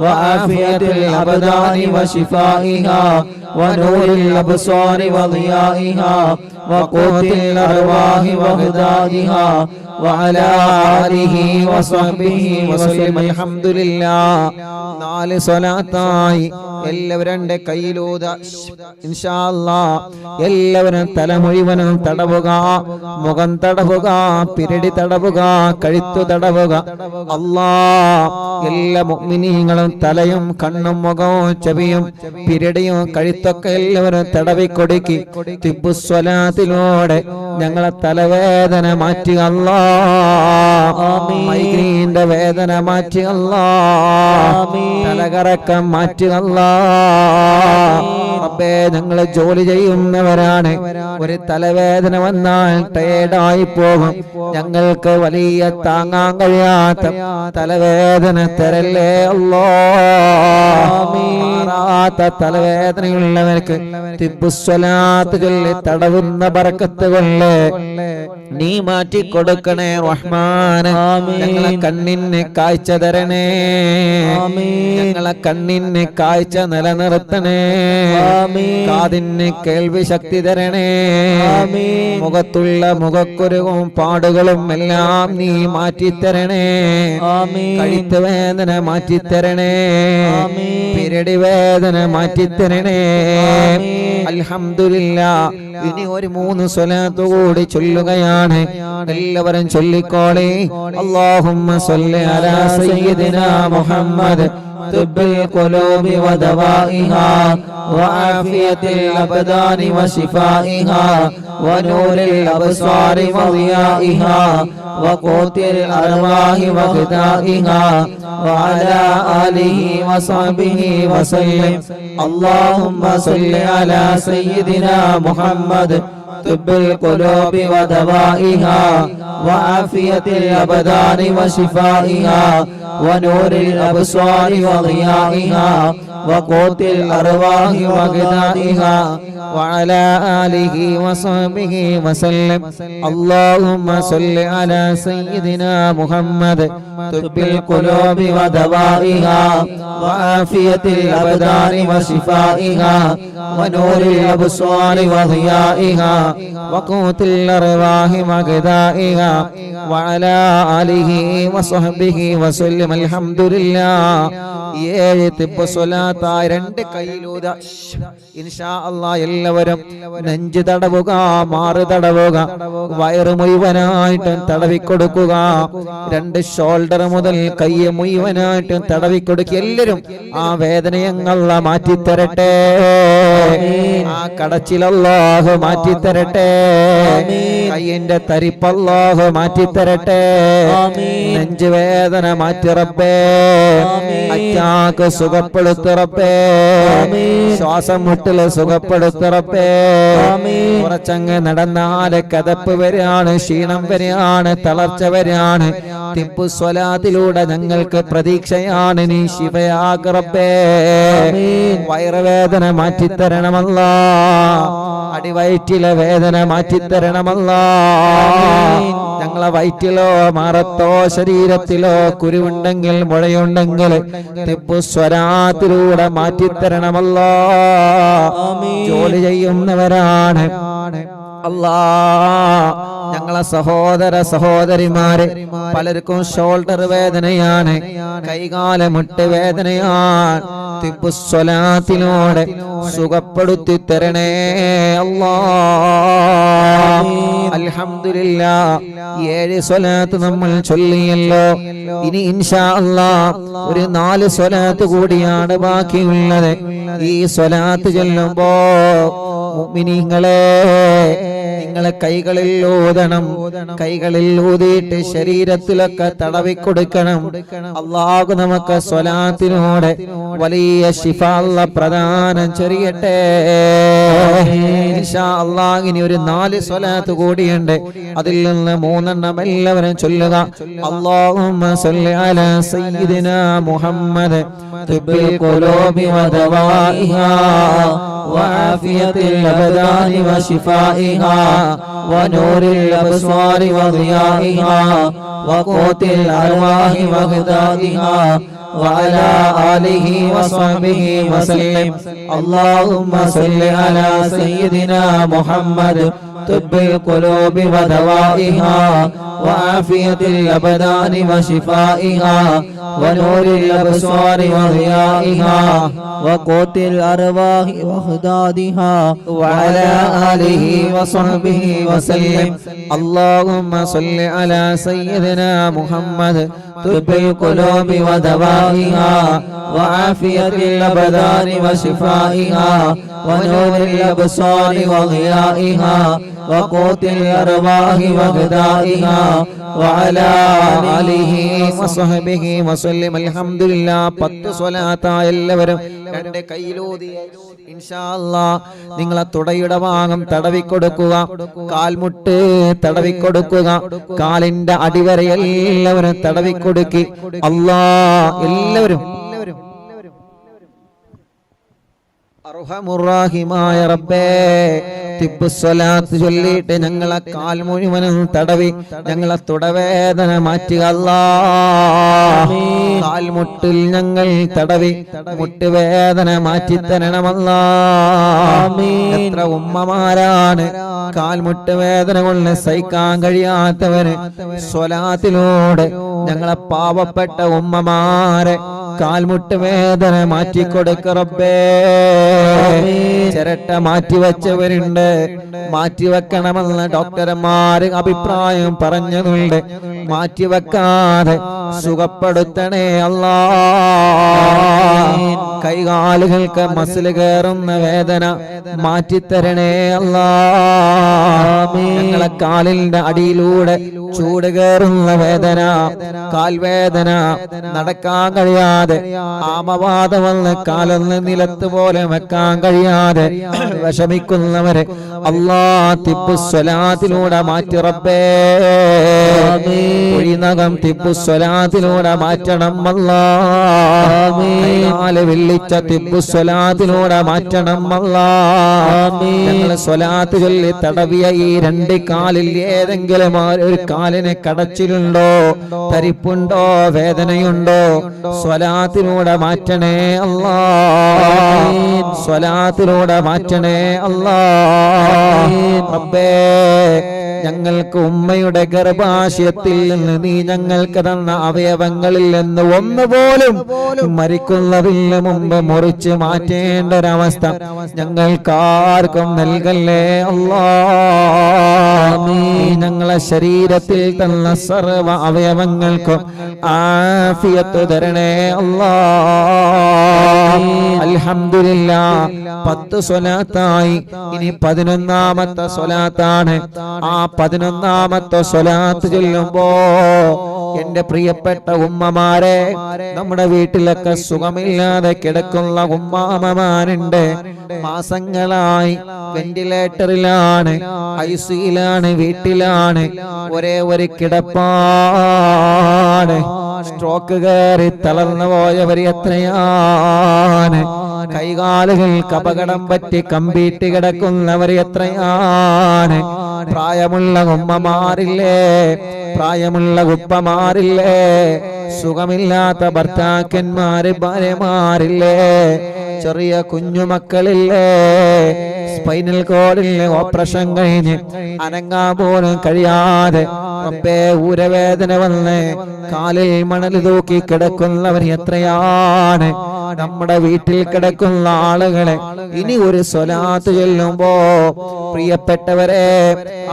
وعافية الأبدان وشفائها ونور الأبصار وضيائها وقوت الأرواح وغذائها وعلى آله وصحبه وسلم. الحمد لله. 4 സ്വലാത്തായി എല്ലാവരും കയ്യിലൂത ഇൻഷാ അല്ലാഹ്. എല്ലാവരും തല മുഴുവനും തടവുക, മുഖം തടവുക, പിരടി തടവുക, കഴുത്തു തടവുക. അല്ലാഹ് എല്ലാ മുഅ്മിനീങ്ങളും തലയും കണ്ണും മുഖവും ചെവിയും പിരടിയും കഴുത്തൊക്കെ എല്ലാവരും തടവിക്കൊടുക്കി തിബ്ബുസ്വലാത്തിലൂടെ ഞങ്ങളെ തലവേദന മാറ്റി അല്ലാഹ്. മൈഗ്രീന്റെ വേദന മാറ്റി അല്ലാഹ്. തലകറക്കം മാറ്റി അല്ലാഹ്. റബ്ബേ, ഞങ്ങൾ ജോലി ചെയ്യുന്നവരാണ്. ഒരു തലവേദന വന്നാൽ ടയേർഡായി പോകും. ഞങ്ങൾക്ക് വലിയ താങ്ങാൻ കഴിയാത്ത തലവേദന തരല്ലേ അല്ലാഹ്. തലവേദനയുള്ളവർക്ക് തിബ്ബുസ്വലാത്ത് ചൊല്ലി തടവുന്ന ബറക്കത്ത് കൊണ്ട് നീ മാറ്റി കൊടുക്കണേ റഹ്മാനെ. ഞങ്ങളെ കണ്ണിന് കാഴ്ച തരണേ, ഞങ്ങളെ കണ്ണിന് കാഴ്ച നിലനിർത്തണേ, കാതിന് കേൾവി ശക്തി തരണേ, മുഖത്തുള്ള മുഖക്കുരുവും പാടുകളും എല്ലാം നീ മാറ്റിത്തരണേ, കഴുത്ത് വേദന മാറ്റിത്തരണേ, പിരടി വേദന മാറ്റിത്തരണേ. അൽഹംദുലില്ലാഹ്. ഇനി ഒരു 3 സ്വലാത്ത് കൂടി ചൊല്ലുകയാണ്. എല്ലാവരും ചൊല്ലിക്കോളേ. അല്ലാഹുമ്മ സ്വല്ലി അലാ സയ്യിദിനാ മുഹമ്മദ് طب القلوب ودوائها وعافية الأبدان وشفائها ونور الأبصار وضيائها وقوت الأرواح وغذائها وعلى آله وصحبه وسلم. اللهم صل على سيدنا محمد طب القلوب ودوائها وعافية الأبدان وشفائها ونور الأبصار وضيائها وقوت الأرواح وغذائها وعلى آله وصحبه وسلم. اللهم صل على سيدنا محمد طب القلوب ودوائها وعافية الأبدان وشفائها ونور الأبصار وضيائها وقوت الأرواح وغذائها وعلى آله وصحبه وسلم. الحمد لله. 7 തിബ്ബ് സ്വലാത്തായി 2 കൈയിലൂത ഇൻഷാ അല്ലാഹ്. എല്ലാവരും നെഞ്ച് തടവുക, മാറ് തടവുക, വയറ് മുഴുവനായിട്ട് തടവിക്കൊടുക്കുക. 2 ഷോൾഡർ മുതൽ കൈ മുഴുവനായിട്ട് തടവിക്കൊടുക്കുക. എല്ലാവരും ആ വേദനയങ്ങള മാറ്റിത്തരട്ടെ, ആ കടച്ചിലല്ലാഹു മാറ്റിത്തരട്ടെ, കയ്യിന്റെ തരിപ്പല്ലാഹു മാറ്റിത്തരട്ടെ, നെഞ്ച് വേദന മാറ്റി റബ്ബേ, അറ്റാക്ക് സുഖപ്പെടുത്തു റബ്ബേ, ശ്വാസം മുട്ടല് സുഖപ്പെടുത്തു റബ്ബേ. കുറച്ചങ്ങ് നടന്നാല് കതപ്പ് വരെയാണ്, ക്ഷീണം വരെയാണ്, തളർച്ച വരെയാണ്. തിബ്ബു സ്വലാത്തിലൂടെ ഞങ്ങൾക്ക് പ്രതീക്ഷയാണ്. നീ ശിഫയാക്ക് റബ്ബേ. വയറുവേദന മാറ്റിത്തരണമല്ലാ, അടിവയറ്റിലെ വേദന മാറ്റിത്തരണമല്ലാ. ഞങ്ങളെ വയറ്റിലോ മാറത്തോ ശരീരത്തിലോ കുരുവുണ്ടെങ്കിൽ മുഴയുണ്ടെങ്കിൽ തിബ്ബു സ്വലാത്തിലൂടെ മാറ്റിത്തരണമല്ലാ. ജോലി ചെയ്യുന്നവരാണ് അല്ലാ. ഞങ്ങളെ സഹോദര സഹോദരിമാരെ പലർക്കും ഷോൾഡർ വേദനയാണ്, കൈകാല മുട്ട് വേദനയാണ്. തിബ്ബു സ്വലാത്തിലൂടെ സുഖപ്പെടുത്തി തരണേ അല്ലാ. അൽഹംദുലില്ലാഹ്. 7 സ്വലാത്ത് നമ്മൾ ചൊല്ലിയല്ലോ. ഇനി ഇൻഷാ അല്ലാഹ് ഒരു 4 സ്വലാത്ത് കൂടിയാണ് ബാക്കിയുള്ളത്. ഈ സ്വലാത്ത് ചൊല്ലുമ്പോ മുഅ്മിനീങ്ങളെ നിങ്ങൾ കൈകളിൽ ഊതണം. കൈകളിൽ ഊതിയിട്ട് ശരീരത്തിലൊക്കെ തടവിക്കൊടുക്കണം. അല്ലാഹു നമുക്ക് സ്വലാത്തിനോടെ വലിയ ശിഫ അല്ലാഹ് പ്രദാനം ചെയ്യട്ടെ. ഇൻഷാ അല്ലാഹ് ഇനി ഒരു 4 സ്വലാത്ത് കൂടിയുണ്ട്. അതിൽ നിന്ന് 3 എണ്ണം എല്ലാവരും ചൊല്ലുക. അല്ലാഹുമ്മ സ്വല്ലി അലാ സയ്യിദിനാ മുഹമ്മദ് തിബ്ബിൽ ഖുലൂബി വദവാഇഹാ വആഫിയത്തിൽ അബ്ദാനി വശിഫാഇഹാ വനൂറിൽ അബ്സ്വാരി വദിയാഇഹാ വഖൂത്തിൽ അർവാഹി വഗ്ദാദിഹാ وعلى آله وصحبه وسلم. اللهم صل على سيدنا محمد طب القلوب ودوائها وعافية الأبدان وشفائها ونور الأبصار وضيائها وقوت الأرواح وخدادها وعلى آله وصحبه وسلم. اللهم صل على سيدنا محمد طب القلوب ودوائها وعافية الأبدان وشفائها ونور الأبصار وضيائها وقوت الأرواح وغذائها وعلى آله وصحبه وسلم. الحمد لله. 10 സ്വലാത്ത് എല്ലാവരും 2 കൈയിലൂതി ഇൻഷാ അല്ലാഹ് നിങ്ങളെ തുടയുടെ ഭാഗം തടവിക്കൊടുക്കുക. കാൽമുട്ട് തടവിക്കൊടുക്കുക. കാലിന്റെ അടിവരെ എല്ലാവരും തടവിക്കൊടുക്കി. അല്ലാഹ് എല്ലാവരും അർഹമുർറാഹിമായ റബ്ബേ തിബ്ബു സ്വലാത്ത് ചൊല്ലിയിട്ട് ഞങ്ങളെ കാൽ മുഴുവനും തടവി ഞങ്ങളെ തുടവേദന മാറ്റുക അല്ലാഹ്. കാൽമുട്ടിൽ ഞങ്ങൾ തടവി മുട്ടുവേദന മാറ്റിത്തരണം അല്ലാഹ്. എത്ര ഉമ്മമാരാണ് കാൽമുട്ട് വേദന കൊണ്ട് സഹിക്കാൻ കഴിയാത്തവര് സ്വലാത്തിലൂടെ ഞങ്ങളെ പാവപ്പെട്ട ഉമ്മമാരെ കാൽമുട്ട് വേദന മാറ്റിക്കൊടുക്ക റബ്ബേ. ചിരട്ട മാറ്റിവെച്ചവരുണ്ട്, മാറ്റിവെക്കണമെന്ന് ഡോക്ടർമാര് അഭിപ്രായം പറഞ്ഞതുണ്ട്. മാറ്റിവെക്കാതെ സുഖപ്പെടുത്തണേ അല്ലാഹ്. കൈകാലുകൾക്ക് മസിൽ കയറുന്ന വേദന മാറ്റിത്തരണേ അല്ലാഹ്. ഞങ്ങളെ കാലിന്റെ അടിയിലൂടെ ചൂട് കയറുന്ന വേദന, കാൽവേദന, നടക്കാൻ കഴിയാതെ ആമവാദം വന്ന് കാലൊന്ന് നിലത്ത് പോലെ വെക്കാൻ കഴിയാതെ വിഷമിക്കുന്നവരെ അല്ലാഹ് തിബ്ബു സ്വലാത്തിലൂടെ മാറ്റി റബ്ബേ. ഒഴിനകം തിബ്ബു സ്വലാത്തിലൂടെ മാറ്റണം അല്ലാഹ്. വെള്ളിച്ച തിബ്ബു സ്വലാത്തിലൂടെ മാറ്റണം അല്ലാഹ്. ഞങ്ങൾ സ്വലാത്ത് ചൊല്ലി തടവിയ ഈ 2 കാലിൽ ഏതെങ്കിലും ഒരു കാലിന് കടച്ചിലുണ്ടോ, തരിപ്പുണ്ടോ, വേദനയുണ്ടോ, സ്വലാത്തിലൂടെ മാറ്റണേ അല്ലാഹ്. സ്വലാത്തിലൂടെ മാറ്റണേ അല്ലാഹ്. റബ്ബേ ഞങ്ങൾക്ക് ഉമ്മയുടെ ഗർഭാശയത്തിൽ നിന്ന് നീ ഞങ്ങൾക്ക് തന്ന അവയവങ്ങളിൽ നിന്ന് ഒന്നുപോലും മരിക്കുന്നതിന് മുമ്പ് മുറിച്ച് മാറ്റേണ്ട ഒരവസ്ഥ ഞങ്ങൾക്കാർക്കും നൽകല്ലേ അല്ലാഹ്. ഞങ്ങളെ ശരീരത്തിൽ തന്ന സർവ്വ അവയവങ്ങൾക്കും ആഫിയത്ത് തരണേ അല്ലാഹ്. അൽഹംദുലില്ലാഹ്. 10 സ്വലാത്തായി. ഇനി 11ാമത്തെ സ്വലാത്താണ്. ആ 11ാമത്തെ സ്വലാത്ത് ചൊല്ലുമ്പോ എന്റെ പ്രിയപ്പെട്ട ഉമ്മമാരെ, നമ്മുടെ വീട്ടിലൊക്കെ സുഖമില്ലാതെ കിടക്കുന്ന ഉമ്മാമമാരുണ്ട്. മാസങ്ങളായി വെന്റിലേറ്ററിലാണ്, ഐസിയിലാണ്, വീട്ടിലാണ്, ഒരേ ഒരു കിടപ്പാണ്. സ്ട്രോക്ക് കയറി തളർന്നു പോയവർ എത്രയാണ്. കൈകാലുകൾക്ക് അപകടം പറ്റി കമ്പീട്ട് കിടക്കുന്നവർ എത്രയാണ്. പ്രായമുള്ള ഉമ്മമാരില്ലേ, പ്രായമുള്ള ഉപ്പമാരില്ലേ, സുഖമില്ലാത്ത ഭർത്താക്കന്മാര്, ഭാര്യമാരില്ലേ, ചെറിയ കുഞ്ഞുമക്കളില്ലേ, സ്പൈനൽ കോഡിലെ ഓപ്പറേഷൻ കഴിഞ്ഞ് അനങ്ങാൻ പോലും കഴിയാതെ റബ്ബേ ഊരവേദന വന്ന് കാലിൽ മണൽ തൂക്കി കിടക്കുന്നവർ എത്രയാണ്. നമ്മുടെ വീട്ടിൽ കിടക്കുന്ന ആളുകളെ ഇനി ഒരു സ്വലാത്ത് ചൊല്ലുമ്പോ പ്രിയപ്പെട്ടവരെ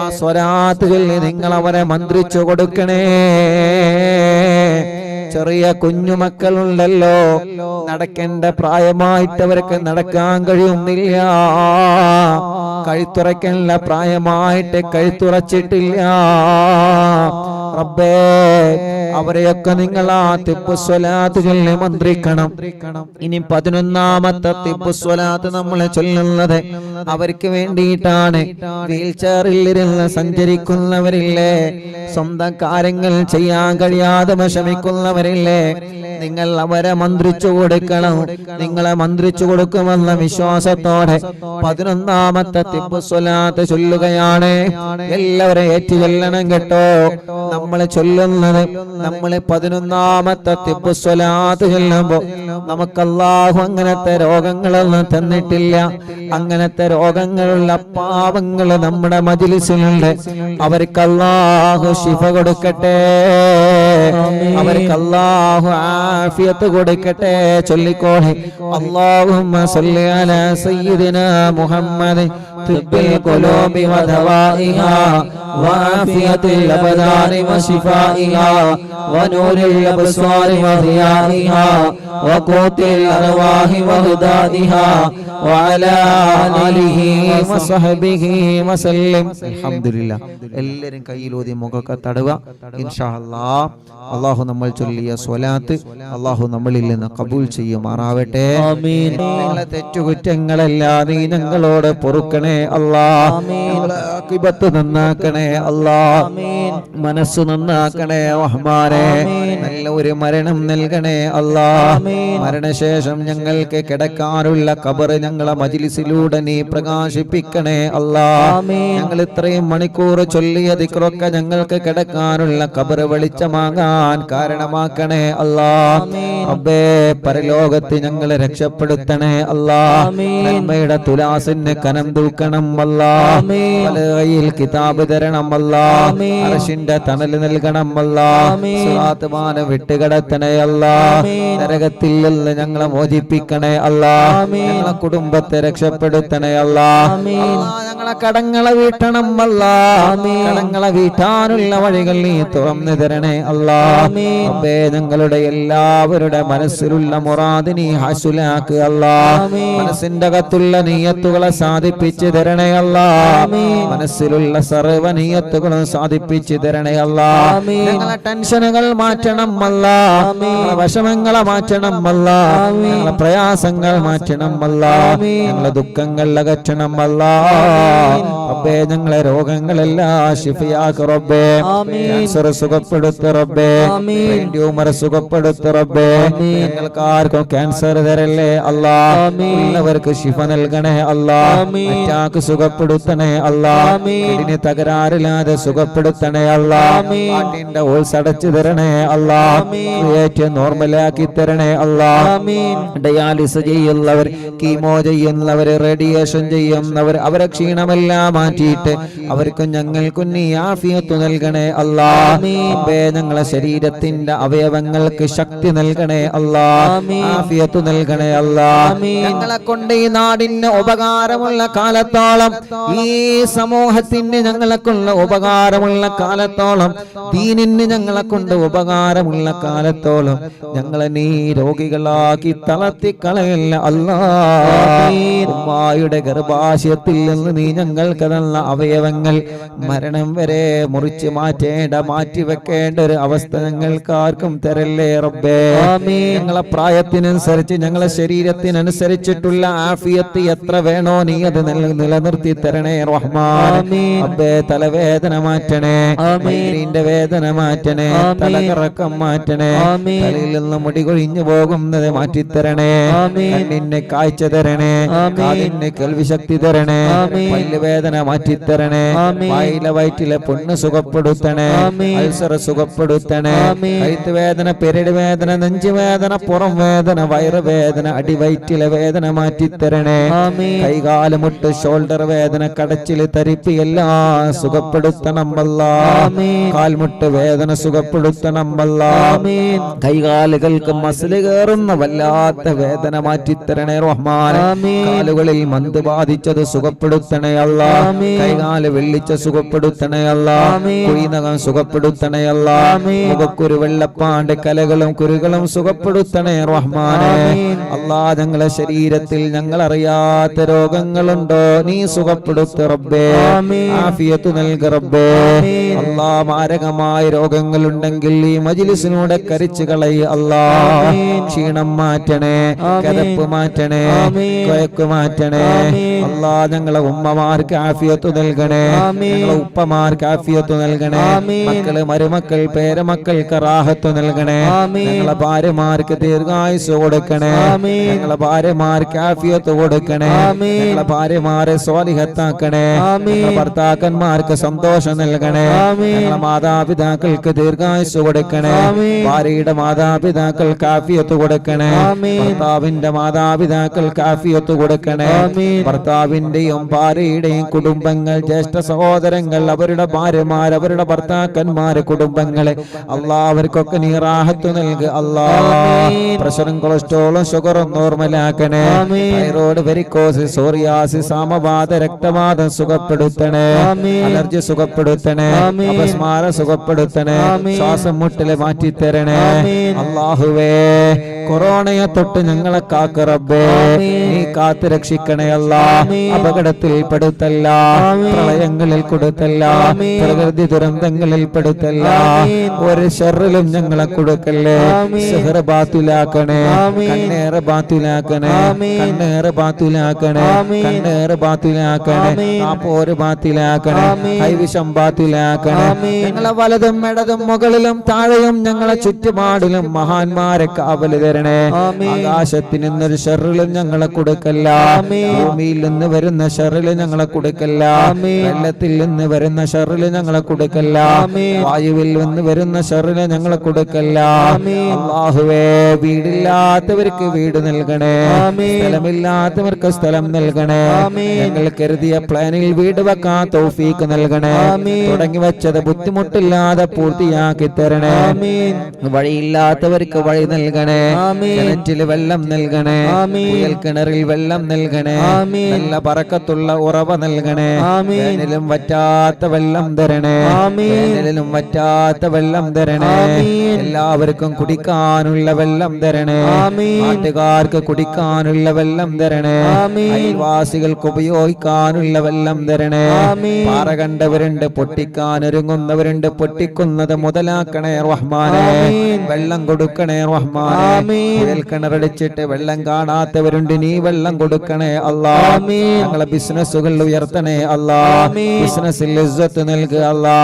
ആ സ്വലാത്ത് ചൊല്ലി നിങ്ങൾ അവരെ മന്ത്രിച്ചു കൊടുക്കണേ. ചെറിയ കുഞ്ഞുമക്കളുണ്ടല്ലോ, നടക്കേണ്ട പ്രായമായിട്ട് അവർക്ക് നടക്കാൻ കഴിയുന്നില്ല, കഴുത്തുറയ്ക്കേണ്ട പ്രായമായിട്ട് കഴുത്തുറച്ചിട്ടില്ല. റബ്ബേ, അവരെയൊക്കെ നിങ്ങൾ ആ തിബ്ബുസ്വലാത്ത് ചൊല്ലി മന്ത്രിക്കണം. ഇനി 11ാമത്തെ തിബ്ബുസ്വലാത്ത് നമ്മൾ ചൊല്ലുന്നത് അവർക്ക് വേണ്ടിയിട്ടാണ്. വീൽ ചെയറിൽ ഇരുന്ന് സഞ്ചരിക്കുന്നവരില്ലേ, സ്വന്തം കാര്യങ്ങൾ ചെയ്യാൻ കഴിയാതെ വിഷമിക്കുന്നവരില്ലേ, നിങ്ങൾ അവരെ മന്ത്രിച്ചു കൊടുക്കണം. നിങ്ങളെ മന്ത്രിച്ചു കൊടുക്കുമെന്ന വിശ്വാസത്തോടെ 11ാമത്തെ തിബ്ബുസ്വലാത്ത് ചൊല്ലുകയാണ്. എല്ലാവരും ഏറ്റു ചൊല്ലണം കേട്ടോ. നമ്മൾ ചൊല്ലുന്നത്, നമ്മൾ 11ാമത്തെ തിബ്ബുസ്വലാത്ത് ചൊല്ലുമ്പോ നമുക്ക് അല്ലാഹു അങ്ങനത്തെ രോഗങ്ങളൊന്നും തന്നിട്ടില്ല. അങ്ങനത്തെ രോഗങ്ങളുള്ള പാവങ്ങൾ നമ്മുടെ മജ്‌ലിസിലുണ്ട്. അവർക്ക് അല്ലാഹു ശിഫ കൊടുക്കട്ടെ, അവർക്ക് അല്ലാഹു ആഫിയത്ത് കൊടുക്കട്ടെ. ചൊല്ലിക്കോളെ, അല്ലാഹുമ്മ സ്വല്ലി അലാ സയ്യിദിനാ മുഹമ്മദ് തിബ്ബിൽ ഖുലൂബി വദവാഇഹാ വആഫിയത്തുൽ അബ്ദാനി വശിഫാഇഹാ വനൂരിൽ അബ്സാരി വദിയാഇഹാ വഖൂത്തിൽ അർവാഹി വഹദാദിഹാ വഅലാ ആലിഹി വസഹബിഹി വസല്ലം. അൽഹംദുലില്ലാ. എല്ലാവരും കയ്യിലൂതി മുഖമൊക്കെ തടവുക. ഇൻഷാ അല്ലാഹ് അല്ലാഹു നമ്മൾ ചൊല്ലിയ സ്വലാത്ത് അല്ലാഹു നമ്മളിൽ നിന്ന് കബൂൽ ചെയ്യുമാറാവട്ടെ. ആമീൻ. ഞങ്ങളെ തെറ്റുകുറ്റങ്ങളെല്ലാം നീ ഞങ്ങളോട് പൊറുക്കണേ അല്ലാഹ്. ഞങ്ങളെ ആഖിബത്ത് നന്നാക്കണേ അല്ലാഹ്. മനസ്സ് നന്നാക്കണേ റഹ്മാനേ. നല്ല ഒരു മരണം നൽകണേ അല്ലാഹ്. മരണശേഷം ഞങ്ങൾക്ക് കിടക്കാനുള്ള ഖബർ ഞങ്ങളെ മജ്‌ലിസിലൂടെ നീ പ്രകാശിപ്പിക്കണേ അല്ലാഹ്. ഞങ്ങൾ ഇത്രയും മണിക്കൂർ ചൊല്ലിയ ദിക്റൊക്കെ ഞങ്ങൾക്ക് കിടക്കാനുള്ള ഖബർ വെളിച്ചമാകാൻ കാരണമാക്കണേ അല്ലാഹ്. റബ്ബേ, പരലോകത്ത് ഞങ്ങളെ രക്ഷപ്പെടുത്തണേ അല്ലാഹ്. നന്മയുടെ തുലാസിന് കനം തൂക്കണം അല്ലാഹ്. വലയിൽ കിതാബ് തരണം അല്ലാഹ്. അർശിന്റെ തണൽ നൽകണം അല്ലാഹ്. സിറാത്ത് മാന വിട്ടുകിടത്തണേ അല്ലാഹ്. നരകത്തിൽ നിന്ന് ഞങ്ങളെ മോചിപ്പിക്കണേ അല്ലാഹ്. ഞങ്ങളെ കുടുംബത്തെ രക്ഷപ്പെടുത്തണേ അല്ലാഹ്. ഞങ്ങളെ കടങ്ങളെ വീട്ടണം അല്ലാഹ്. കടങ്ങളെ വീട്ടാനുള്ള വഴികൾ നീ തുറന്നു തരണേ അല്ലാഹ്. റബ്ബേ, ഞങ്ങളുടെ എല്ലാവരുടെ മനസ്സിലുള്ള മുറാദ് നീ ഹസുലാക്ക് അല്ലാഹ്. മനസ്സിന്റെ അകത്തുള്ള നിയ്യത്തുകളെ സാധിപ്പിച്ചു തരണേ അല്ലാഹ്. മനസ്സിലുള്ള സർവ്വ നിയ്യത്തുകളും സാധിപ്പിച്ചു തരണേ അല്ലാഹ്. ഞങ്ങളെ ടെൻഷനുകൾ മാറ്റണം അല്ലാഹ്. ഞങ്ങളെ വിഷമങ്ങളെ മാറ്റണം അല്ലാഹ്. ഞങ്ങളെ പ്രയാസങ്ങൾ മാറ്റണം അല്ലാഹ്. ഞങ്ങളെ ദുഃഖങ്ങൾ അകറ്റണം അല്ലാഹ്. റബ്ബേ, ഞങ്ങളെ രോഗങ്ങളെല്ലാം ശിഫയാക്ക് റബ്ബേ. ക്യാൻസർ സുഖപ്പെടുത്ത് റബ്ബേ. ട്യൂമർ സുഖപ്പെടുത്ത് റബ്ബേ. ഞങ്ങൾക്ക് ആർക്കും ക്യാൻസർ തരല്ലേ അല്ലാഹ്. ഉള്ളവർക്ക് ശിഫ നൽകണേ അല്ലാഹ്. അറ്റാക്ക് സുഖപ്പെടുത്തണേ അല്ലാഹ്. കിഡ്നി തകരാറില്ലാതെ സുഖപ്പെടുത്തണേ അല്ലാഹ്. ഹാർട്ടിന്റെ ഹോൾസ് അടച്ചു തരണേ അല്ലാഹ്. ക്രിയേറ്റ് നോർമലാക്കി തരണേ അല്ലാഹ്. ഡയാലിസ് ചെയ്യുന്നവർ, കീമോ ചെയ്യുന്നവർ, റേഡിയേഷൻ ചെയ്യുന്നവർ, അവരെ ക്ഷീണമെല്ലാം മാറ്റിയിട്ട് അവർക്കും ഞങ്ങൾക്കും നീ ആഫിയത്ത് നൽകണേ അല്ലാഹ്. ഞങ്ങളെ ശരീരത്തിന്റെ അവയവങ്ങൾക്ക് ശക്തി നൽകണേ അല്ലാഹ്. ആഫിയത്ത് നൽകണേ അല്ലാഹ്. ഞങ്ങളെ കൊണ്ട് ഈ നാടിന് ഉപകാരമുള്ള കാലത്തോളം, ഈ സമൂഹത്തിന് ഞങ്ങളെ കൊണ്ട് ഉപകാരമുള്ള കാലത്തോളം, ദീനിന് ഞങ്ങളെ കൊണ്ട് ഉപകാരമുള്ള കാലത്തോളം ഞങ്ങളെ നീ രോഗികളാക്കി തളർത്തിക്കളയല്ല അല്ലാഹ്. ഉമ്മായുടെ ഗർഭാശയത്തിൽ നിന്ന് നീ ഞങ്ങൾക്ക് തന്ന അവയവങ്ങൾ മരണം വരെ മുറിച്ച് മാറ്റിവെക്കേണ്ട ഒരു അവസ്ഥ ഞങ്ങൾക്ക് ആർക്കും തരല്ലേ റബ്ബേ. ഞങ്ങളെ പ്രായത്തിനനുസരിച്ച്, ഞങ്ങളെ ശരീരത്തിനനുസരിച്ചിട്ടുള്ള ആഫിയത്ത് എത്ര വേണോ നീ അത് നിലനിർത്തി തരണേ റഹ്മാൻ. റബ്ബേ, തലവേദന മാറ്റണേ, മൈഗ്രെയിന്റെ വേദന മാറ്റണേ, തലകറക്കം മാറ്റണേ, തലയിൽ നിന്ന് മുടി കൊഴിഞ്ഞു പോകുന്നത് മാറ്റിത്തരണേ, കണ്ണിന് കാഴ്ച തരണേ, കാതിന് കേൾവി ശക്തി തരണേ, പല്ലുവേദന മാറ്റിത്തരണേ, വായിലെ വയറ്റിലെ പുണ്ണ് സുഖപ്പെടുത്തണേ, അൾസർ സുഖപ്പെടുത്തണേ, കഴുത്ത് വേദന, പെരട് വേദന, നെഞ്ച് നെഞ്ചുവേദന, പുറം വേദന, വയറുവേദന, അടിവയറ്റിലെ വേദന മാറ്റിത്തരണേ. കൈകാല് മുട്ട്, ഷോൾഡർ വേദന, കടച്ചില്, തരിപ്പ് എല്ലാം സുഖപ്പെടുത്തണം അല്ലാ. കാൽമുട്ട് വേദന സുഖപ്പെടുത്തണം അല്ലാ. കൈകാലുകൾക്ക് മസില് കയറുന്ന വല്ലാത്ത വേദന മാറ്റിത്തരണേ റഹ്മാനെ. കാലുകളിൽ മന്ത് ബാധിച്ചത് സുഖപ്പെടുത്തണേ അല്ലാ. കൈകാല് വെള്ളിച്ച സുഖപ്പെടുത്തണേ അല്ലാ. കുഴിനകം സുഖപ്പെടുത്തണേ അല്ലാ. മുഖക്കുരു, വെള്ളപ്പാണ്ട്, കലകളും കുരുകളും സുഖപ്പെടുത്തണേ റഹ്മാനെ. അല്ലാ, ഞങ്ങളെ ശരീരത്തിൽ ഞങ്ങൾ അറിയാത്ത രോഗങ്ങളുണ്ടോ നീ സുഖപ്പെടുത്ത റബ്ബേ. ആഫിയത്ത് നൽക റബ്ബേ. അല്ലാ, മാരകമായ രോഗങ്ങളുണ്ടെങ്കിൽ ഈ മജ്ലിസിനൂടെ കരിച്ചു കളയ അല്ലാ. ക്ഷീണം മാറ്റണേ, കരപ്പ് മാറ്റണേ, കൊയക്ക് മാറ്റണേ അല്ലാ. ഞങ്ങളെ ഉമ്മമാർക്ക് ആഫിയത്ത് നൽകണേ. ഞങ്ങളെ ഉപ്പമാർക്ക് ആഫിയത്ത് നൽകണേ. മക്കള്, മരുമക്കൾ, പേരമക്കൾക്ക് റാഹത്ത് നൽകണേ. ഞങ്ങളെ ഭാര്യമാർക്ക് ദീർഘായുസ് കൊടുക്കണേ. ഞങ്ങളെ ഭാര്യമാർക്ക് ആഫിയത്ത് കൊടുക്കണേ. ഞങ്ങളെ ഭാര്യമാരെ സ്വാലിഹത്താക്കണേ. ഞങ്ങളെ ഭർത്താക്കന്മാർക്ക് സന്തോഷം നൽകണേ. ഞങ്ങളെ മാതാപിതാക്കൾക്ക് ദീർഘായുസ് കൊടുക്കണേ. ഭാര്യയുടെ മാതാപിതാക്കൾക്ക് ആഫിയത്ത് കൊടുക്കണേ. ഭർത്താവിന്റെ മാതാപിതാക്കൾക്ക് ആഫിയത്ത് കൊടുക്കണേ. ഭർത്താവിന്റെയും ഭാര്യയുടെയും കുടുംബങ്ങൾ, ജ്യേഷ്ഠ സഹോദരങ്ങൾ, അവരുടെ ഭാര്യമാർ, അവരുടെ ഭർത്താക്കന്മാര്, കുടുംബങ്ങളെ അല്ലാ അവർക്കൊക്കെ നീ റാഹത്ത് നൽകുക അല്ലാ. പ്രഷറും കൊളസ്ട്രോളും ഷുഗറും നോർമലാക്കണേ. തൈറോയ്ഡ്, വെരിക്കോസ്, സോറിയാസിസ്, സാമവാത, രക്തവാതം സുഖപ്പെടുത്തണേ. അലർജി സുഖപ്പെടുത്തണേ. അപസ്മാരം സുഖപ്പെടുത്തണേ. ശ്വാസം മുട്ടല് മാറ്റിത്തരണേ അല്ലാഹുവേ. കൊറോണയെ തൊട്ട് ഞങ്ങളെ കാക്ക റബ്ബേ. നീ കാത്ത് രക്ഷിക്കണേ അല്ലാ. അപകടത്തിൽ പെടുത്തല്ല, പ്രളയങ്ങളിൽ കൊടുത്തല്ല, പ്രകൃതി ദുരന്തങ്ങളിൽ പെടുത്തല്ല. ഒരു ഷർറിലും ഞങ്ങളെ കൊടുക്കല്ലേ. സിഹ്ർ ബാത്തുലാക്കണേ. കണ്ണേറ് ബാത്തുലാക്കണേ. കണ്ണേറ് ബാത്തുലാക്കണേ. കണ്ണേറ് ബാത്തുലാക്കണേ. പോര് ബാത്തിലാക്കണേ. കൈവിഷം ബാത്തുലാക്കണേ. ഞങ്ങളെ വലതും ഇടതും മുകളിലും താഴെയും ഞങ്ങളെ ചുറ്റുപാടിലും മഹാന്മാരെ കാവല് തരണേ. ആകാശത്തിൽ നിന്നൊരു ഷർറിലും ഞങ്ങളെ കൊടുക്കല്ല. ഭൂമിയിൽ നിന്ന് വരുന്ന ഷർറില് ഞങ്ങളെ കൊടുക്കല്ല. വെള്ളത്തിൽ നിന്ന് വരുന്ന ഷർറില് ഞങ്ങളെ കൊടുക്കല്ല. വായുവിൽ നിന്ന് വരുന്ന ഷർറില് ഞങ്ങളെ കൊടുക്കല്ല. അല്ലാഹുവേ, വീടില്ലാത്തവർക്ക് വീട് നൽകണേ. സ്ഥലമില്ലാത്തവർക്ക് സ്ഥലം നൽകണേ. ഞങ്ങൾ കരുതിയ പ്ലാനിൽ വീട് വെക്കാൻ തൗഫീക്ക് നൽകണേ. തുടങ്ങി വെച്ചത് ബുദ്ധിമുട്ടില്ലാതെ പൂർത്തിയാക്കി തരണേ. വഴിയില്ലാത്തവർക്ക് വഴി നൽകണേ. കിണറ്റില് വെള്ളം നൽകണേ. കുയൽ കിണറിൽ വെള്ളം നൽകണേ. നല്ല ബറക്കത്തുള്ള ഉറവ നൽകണേ. വേനലും വറ്റാത്ത വെള്ളം തരണേ. വേനലിലും വറ്റാത്ത വെള്ളം തരണേ. എല്ലാവർക്കും കുടിക്കാനുള്ള വെള്ളം തരണേ. നാട്ടുകാർക്ക് കുടിക്കാനുള്ള വെള്ളം തരണേ. അയൽവാസികൾക്ക് ഉപയോഗിക്കാനുള്ള വെള്ളം തരണേ. പാറ കണ്ടവരുണ്ട്, പൊട്ടിക്കാനൊരുങ്ങുന്നവരുണ്ട്. പൊട്ടിക്കുന്നത് മുതലാക്കണേ റഹ്മാനെ. വെള്ളം കൊടുക്കണേ റഹ്മാനെ. കുഴൽ കിണറടിച്ചിട്ട് വെള്ളം കാണാത്തവരുണ്ട്, നീ വെള്ളം കൊടുക്കണേ അല്ലാ. ഞങ്ങളെ ബിസിനസ്സുകൾ ഉയർത്തണേ അല്ലാ. ബിസിനസ്സിൽ ഇസ്സത്ത് നൽകുക അല്ലാ.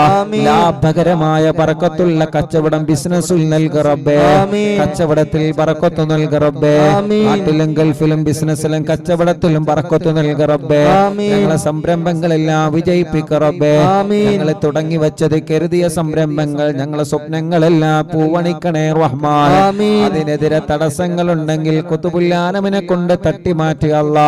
ലാഭകരമായ ബറക്കത്തുള്ള കച്ചവടം ബിസിനസ്സിൽ നൽകുക റബ്ബേ. കച്ചവടത്തിൽ ബറക്കത്ത് നൽകുക റബ്ബേ. നാട്ടിലും ഗൾഫിലും ബിസിനസ്സിലും കച്ചവടത്തിലും ബറക്കത്ത് നൽകുക റബ്ബേ. ഞങ്ങളെ സംരംഭങ്ങളെല്ലാം വിജയിപ്പിക്കുക റബ്ബേ. ഞങ്ങളെ തുടങ്ങി വെച്ചത് കരുതിയ സംരംഭങ്ങൾ, ഞങ്ങളെ സ്വപ്നങ്ങളെല്ലാം പൂവണിക്കണേ റഹ്മാൻ. അതിനെതിരെ തടസ്സങ്ങളുണ്ടെങ്കിൽ ഖുതുബുല്ലാനമിനെ കൊണ്ട് തട്ടിമാറ്റുക അല്ലാ.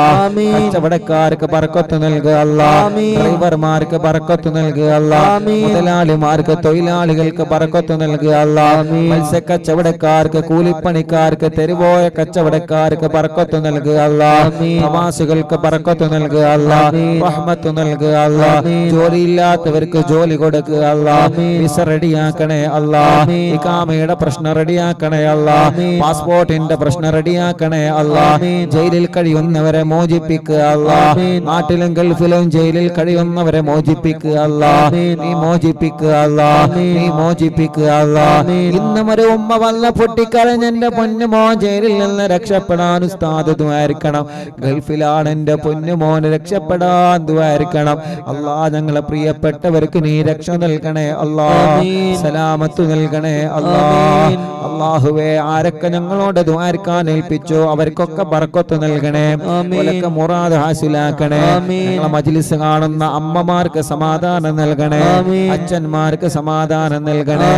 കച്ചവടക്കാർക്ക് ബറക്കത്ത് നൽകുക അല്ലാ. ഡ്രൈവർമാർക്ക് ബറക്കത്ത് നൽകുക അല്ലാ. മുതലാളിമാർക്ക്, തൊഴിലാളികൾക്ക് ബറക്കത്ത് നൽകുക അല്ലാ. മത്സ്യക്കച്ചവടക്കാർക്ക്, കൂലിപ്പണിക്കാർക്ക്, തെരുവോയ കച്ചവടക്കാർക്ക് ബറക്കത്ത് നൽകുക അല്ലാ. പ്രവാസികൾക്ക് ബറക്കത്ത് നൽകുക അല്ലാ. റഹ്മത്ത് നൽകുക അല്ലാ. ജോലിയില്ലാത്തവർക്ക് ജോലി കൊടുക്കുക അല്ലാ. വിസ റെഡിയാക്കണേ അല്ലാ. ഇഖാമയുടെ പ്രശ്നം റെഡിയാക്കണേ അല്ലാ. പാസ്പോർട്ടിന്റെ പ്രശ്നം റെഡിയാക്കണേ അല്ലാ. ജയിലിൽ കഴിയുന്നവരെ മോചിപ്പിക്കുക അല്ലാ. നാട്ടിലും ഗൾഫിലും ജയിലിൽ കഴിയുന്നവരെ മോചിപ്പിക്കുക അല്ലാ. നീ മോചിപ്പിക്കുക അല്ലാ. നീ മോചിപ്പിക്കുക അല്ലാ. ഇന്നും ഒരു ഉമ്മ വല്ല പൊട്ടിക്കരഞ്ഞ എന്റെ പൊന്നുമോൻ ജയിലിൽ നിന്ന് രക്ഷപ്പെടാൻ ഉസ്താദ് ദുആയിരിക്കണം. ഗൾഫിലാണ് എന്റെ പൊന്നുമോന് രക്ഷപ്പെടാൻ ദുആയിരിക്കണം അല്ലാ. ഞങ്ങളെ പ്രിയപ്പെട്ടവർക്ക് നീ രക്ഷ നൽകണേ അല്ലാ. സലാമത്ത് നൽകണേ അല്ലാ. അല്ലാഹുവേ, ആരൊക്കെ ഞങ്ങൾ ഞങ്ങളോട് ദുആർക്കാൻ ഏൽപ്പിച്ചു അവർക്കൊക്കെ ബർക്കത്ത് നൽകണേ, ഓലൊക്കെ മുറാദ് ഹാസിലാക്കണേ. ഞങ്ങളെ മജ്ലിസ് കാണുന്ന അമ്മമാർക്ക് സമാധാനം നൽകണേ, അച്ഛന്മാർക്ക് സമാധാനം നൽകണേ.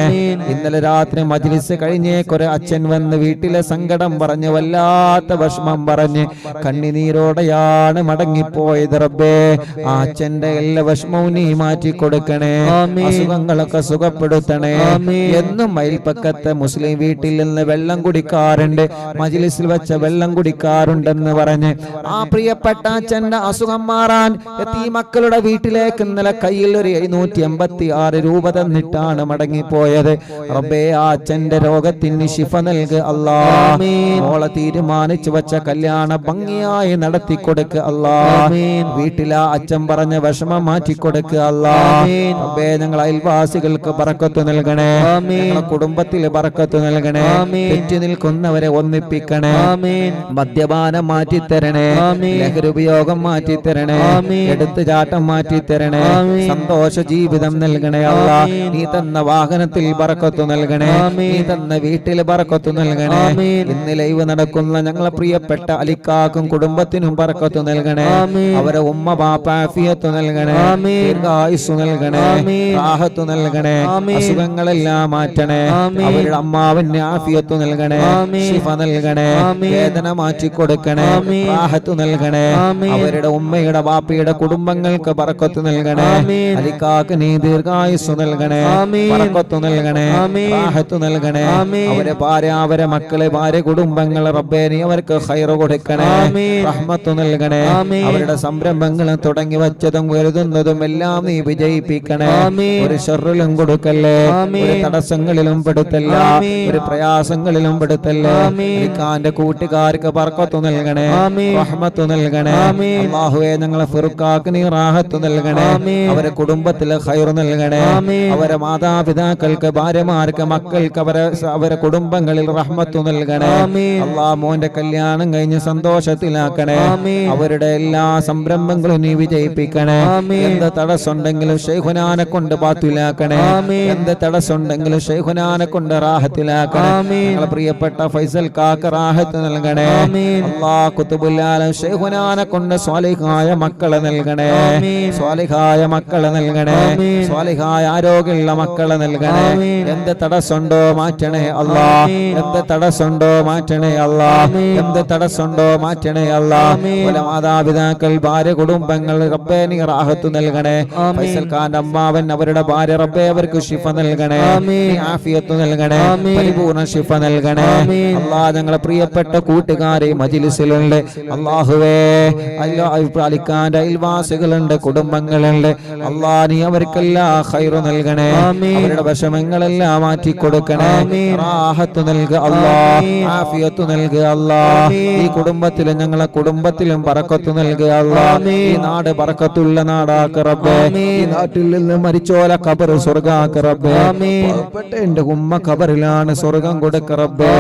ഇന്നലെ രാത്രി മജ്ലിസ് കഴിഞ്ഞേക്കൊരു അച്ഛൻ വന്ന് വീട്ടിലെ സങ്കടം പറഞ്ഞ് വല്ലാത്ത വിഷമം പറഞ്ഞ് കണ്ണിനീരോടെയാണ് മടങ്ങിപ്പോയത്. റബ്ബേ, ആ അച്ഛന്റെ എല്ലാ വിഷമവും നീ മാറ്റി കൊടുക്കണേ, അസുഖങ്ങളൊക്കെ സുഖപ്പെടുത്തണേ. എന്നും മയിൽപ്പക്കത്തെ മുസ്ലിം വീട്ടിൽ നിന്ന് വെള്ളം കുടിക്കാറുണ്ട്, മജ്ലിസിൽ വെച്ച വെള്ളം കുടിക്കാറുണ്ടെന്ന് പറഞ്ഞ് ആ പ്രിയപ്പെട്ട അച്ഛന്റെ അസുഖം മാറാൻ ഈ മക്കളുടെ വീട്ടിലേക്ക് ഇന്നലെ കയ്യിൽ ഒരു 786 രൂപ തന്നിട്ടാണ് മടങ്ങിപ്പോയത്. റബ്ബേ, ആ അച്ഛന്റെ രോഗത്തിന് ശിഫ നൽകുക അല്ലാ. മോളെ തീരുമാനിച്ചു വെച്ച കല്യാണ ഭംഗിയായി നടത്തി കൊടുക്കുക അല്ലാ. വീട്ടിലെ അച്ഛൻ പറഞ്ഞ വിഷമം മാറ്റി കൊടുക്കുക അല്ലാ. റബ്ബേ, ഞങ്ങൾ അയൽവാസികൾക്ക് ബർക്കത്ത് നൽകണേ, ഞങ്ങളുടെ കുടുംബത്തിൽ ബർക്കത്ത് നൽകണേ, തെറ്റി നിൽക്കുന്നവരെ ഒന്നിപ്പിക്കണേ, മദ്യപാനം മാറ്റിത്തരണേ, ലഹരി ഉപയോഗം മാറ്റിത്തരണേ, എടുത്തുചാട്ടം മാറ്റിത്തരണേ, സന്തോഷ ജീവിതം നൽകണേ അല്ലാ. നീ തന്ന വാഹനത്തിൽ ബർക്കത്ത് നൽകണേ, നീ തന്ന വീട്ടിൽ ബർക്കത്ത് നൽകണേ. ഇന്ന് ലൈവ് നടക്കുന്ന ഞങ്ങളെ പ്രിയപ്പെട്ട അലിക്കാക്കും കുടുംബത്തിനും ബർക്കത്ത് നൽകണേ, അവരെ ഉമ്മ ബാപ്പ ആഫിയത്ത് നൽകണേ, ദീർഘായുസ്സു നൽകണേ, റാഹത്ത് നൽകണേ, അസുഖങ്ങളെല്ലാം മാറ്റണേ, അവരുടെ അമ്മാവിന് ആഫിയത്ത് നൽകണേ, ശിഫ നൽകണേ, വേദന മാറ്റി കൊടുക്കണേ, റാഹത്ത് നൽകണേ. അവരുടെ ഉമ്മയുടെ ബാപ്പയുടെ കുടുംബങ്ങൾക്ക് ബർക്കത്ത് നൽകണേ, അലിക്കാക്ക് നീ ദീർഘായുസ്സു നൽകണേ, ബർക്കത്ത് നൽകണേ, റാഹത്ത് നൽകണേ. അവരെ ഭാര്യ, അവരെ മക്കളെ, ഭാര്യ കുടുംബങ്ങൾ റബ്ബേ നീ അവർക്ക് ഖൈർ കൊടുക്കണേ, റഹ്മത്ത് നൽകണേ. അവരുടെ സംരംഭങ്ങൾ തുടങ്ങി വച്ചതും വരുന്നതും എല്ലാം നീ വിജയിപ്പിക്കണേ. ഒരു ശർറിലും കൊടുക്കല്ലേ, ഒരു തടസ്സങ്ങളിലും പെടുത്തല്ല, ഒരു പ്രയാസങ്ങളിലും പെടുത്തല്ല. അലിക്കാന്റെ കൂട്ടുകാർക്ക് ബർക്കത്ത് നൽകണേ, റഹ്മത്ത് നൽകണേ. അല്ലാഹുവേ, ഞങ്ങളെ ഫിർഖാക്ക് നീ റാഹത്ത് നൽകണേ, അവരെ കുടുംബത്തിലെ ഖൈർ നൽകണേ, അവരെ മാതാപിതാക്കൾക്ക്, ഭാര്യമാർക്ക്, മക്കൾക്ക്, അവരെ കുടുംബങ്ങളിൽ റഹ്മത്ത് നൽകണേ. അല്ലാഹ്, മോന്റെ കല്യാണം കഴിഞ്ഞ് സന്തോഷത്തിലാക്കണേ, അവരുടെ എല്ലാ സംരംഭങ്ങളും നീ വിജയിപ്പിക്കണേ. എന്ത് തടസ്സമുണ്ടെങ്കിലും ശൈഖുനാനെ കൊണ്ട് ബാത്തിലാക്കണേ, എന്ത് തടസ്സമുണ്ടെങ്കിലും ശൈഖുനാനെ കൊണ്ട് റാഹത്തിലാക്കണേ. ഞങ്ങളെ പ്രിയപ്പെട്ട ഫൈസൽ കാക്ക് റാഹത്ത് നൽകണേ. അല്ലാഹ്, ഖുതുബുൽ ആലം ശൈഖുനാനെ കൊണ്ട് സ്വാലിഹായ മക്കളെ നൽകണേ, സ്വാലിഹായ മക്കളെ നൽകണേ, സ്വാലിഹായ ആരോഗ്യമുള്ള മക്കളെ നൽകണേ. എന്ത് തടസ്സമുണ്ടോ മാറ്റണേ അല്ലാ, എന്ത് തടസ്സമുണ്ടോ മാറ്റണേ അല്ലാ, എന്ത് തടസ്സമുണ്ടോ മാറ്റണേ അല്ലാ. മാതാപിതാക്കൾ, ഭാര്യ കുടുംബങ്ങൾ റബ്ബേ നീ റാഹത്ത് നൽകണേ. ഫൈസൽ ഖാന്റെ അമ്മാവൻ, അവരുടെ ഭാര്യ റബ്ബേ അവർക്ക് ശിഫ നൽകണേ, നീ ആഫിയത്ത് നൽകണേ, പരിപൂർണ്ണ ശിഫ നൽകണേ. അല്ലാഹ്, ഞങ്ങളെ പ്രിയപ്പെട്ട കൂട്ടുകാരെ മജ്ലിസിലുണ്ട് അല്ലാഹുവേ, അലിഖാന്റെ അയൽവാസികളുണ്ട്, കുടുംബങ്ങളുണ്ട്. അല്ലാഹ്, നീ അവർക്കെല്ലാം ഖൈർ നൽകണേ, അവരുടെ വിഷമങ്ങളെല്ലാം മാറ്റി കൊടുക്കണേ, റാഹത്ത് നൽകുക അല്ലാഹ്, ആഫിയത്ത് നൽകുക അല്ലാഹ്. ഈ കുടുംബത്തിലും ഞങ്ങളെ കുടുംബത്തിലും ബർക്കത്ത് നൽകുക അല്ലാഹ്. ഈ നാട് ബർക്കത്തുള്ള നാടാക്ക് റബ്ബേ, ഈ നാട്ടിൽ നിന്ന് മരിച്ചോല ഖബർ സ്വർഗ്ഗാക്ക് റബ്ബേ. എന്റെ ഉമ്മ ഖബറിലാണ്, സ്വർഗ്ഗം കൊടുക്ക റബ്ബേ.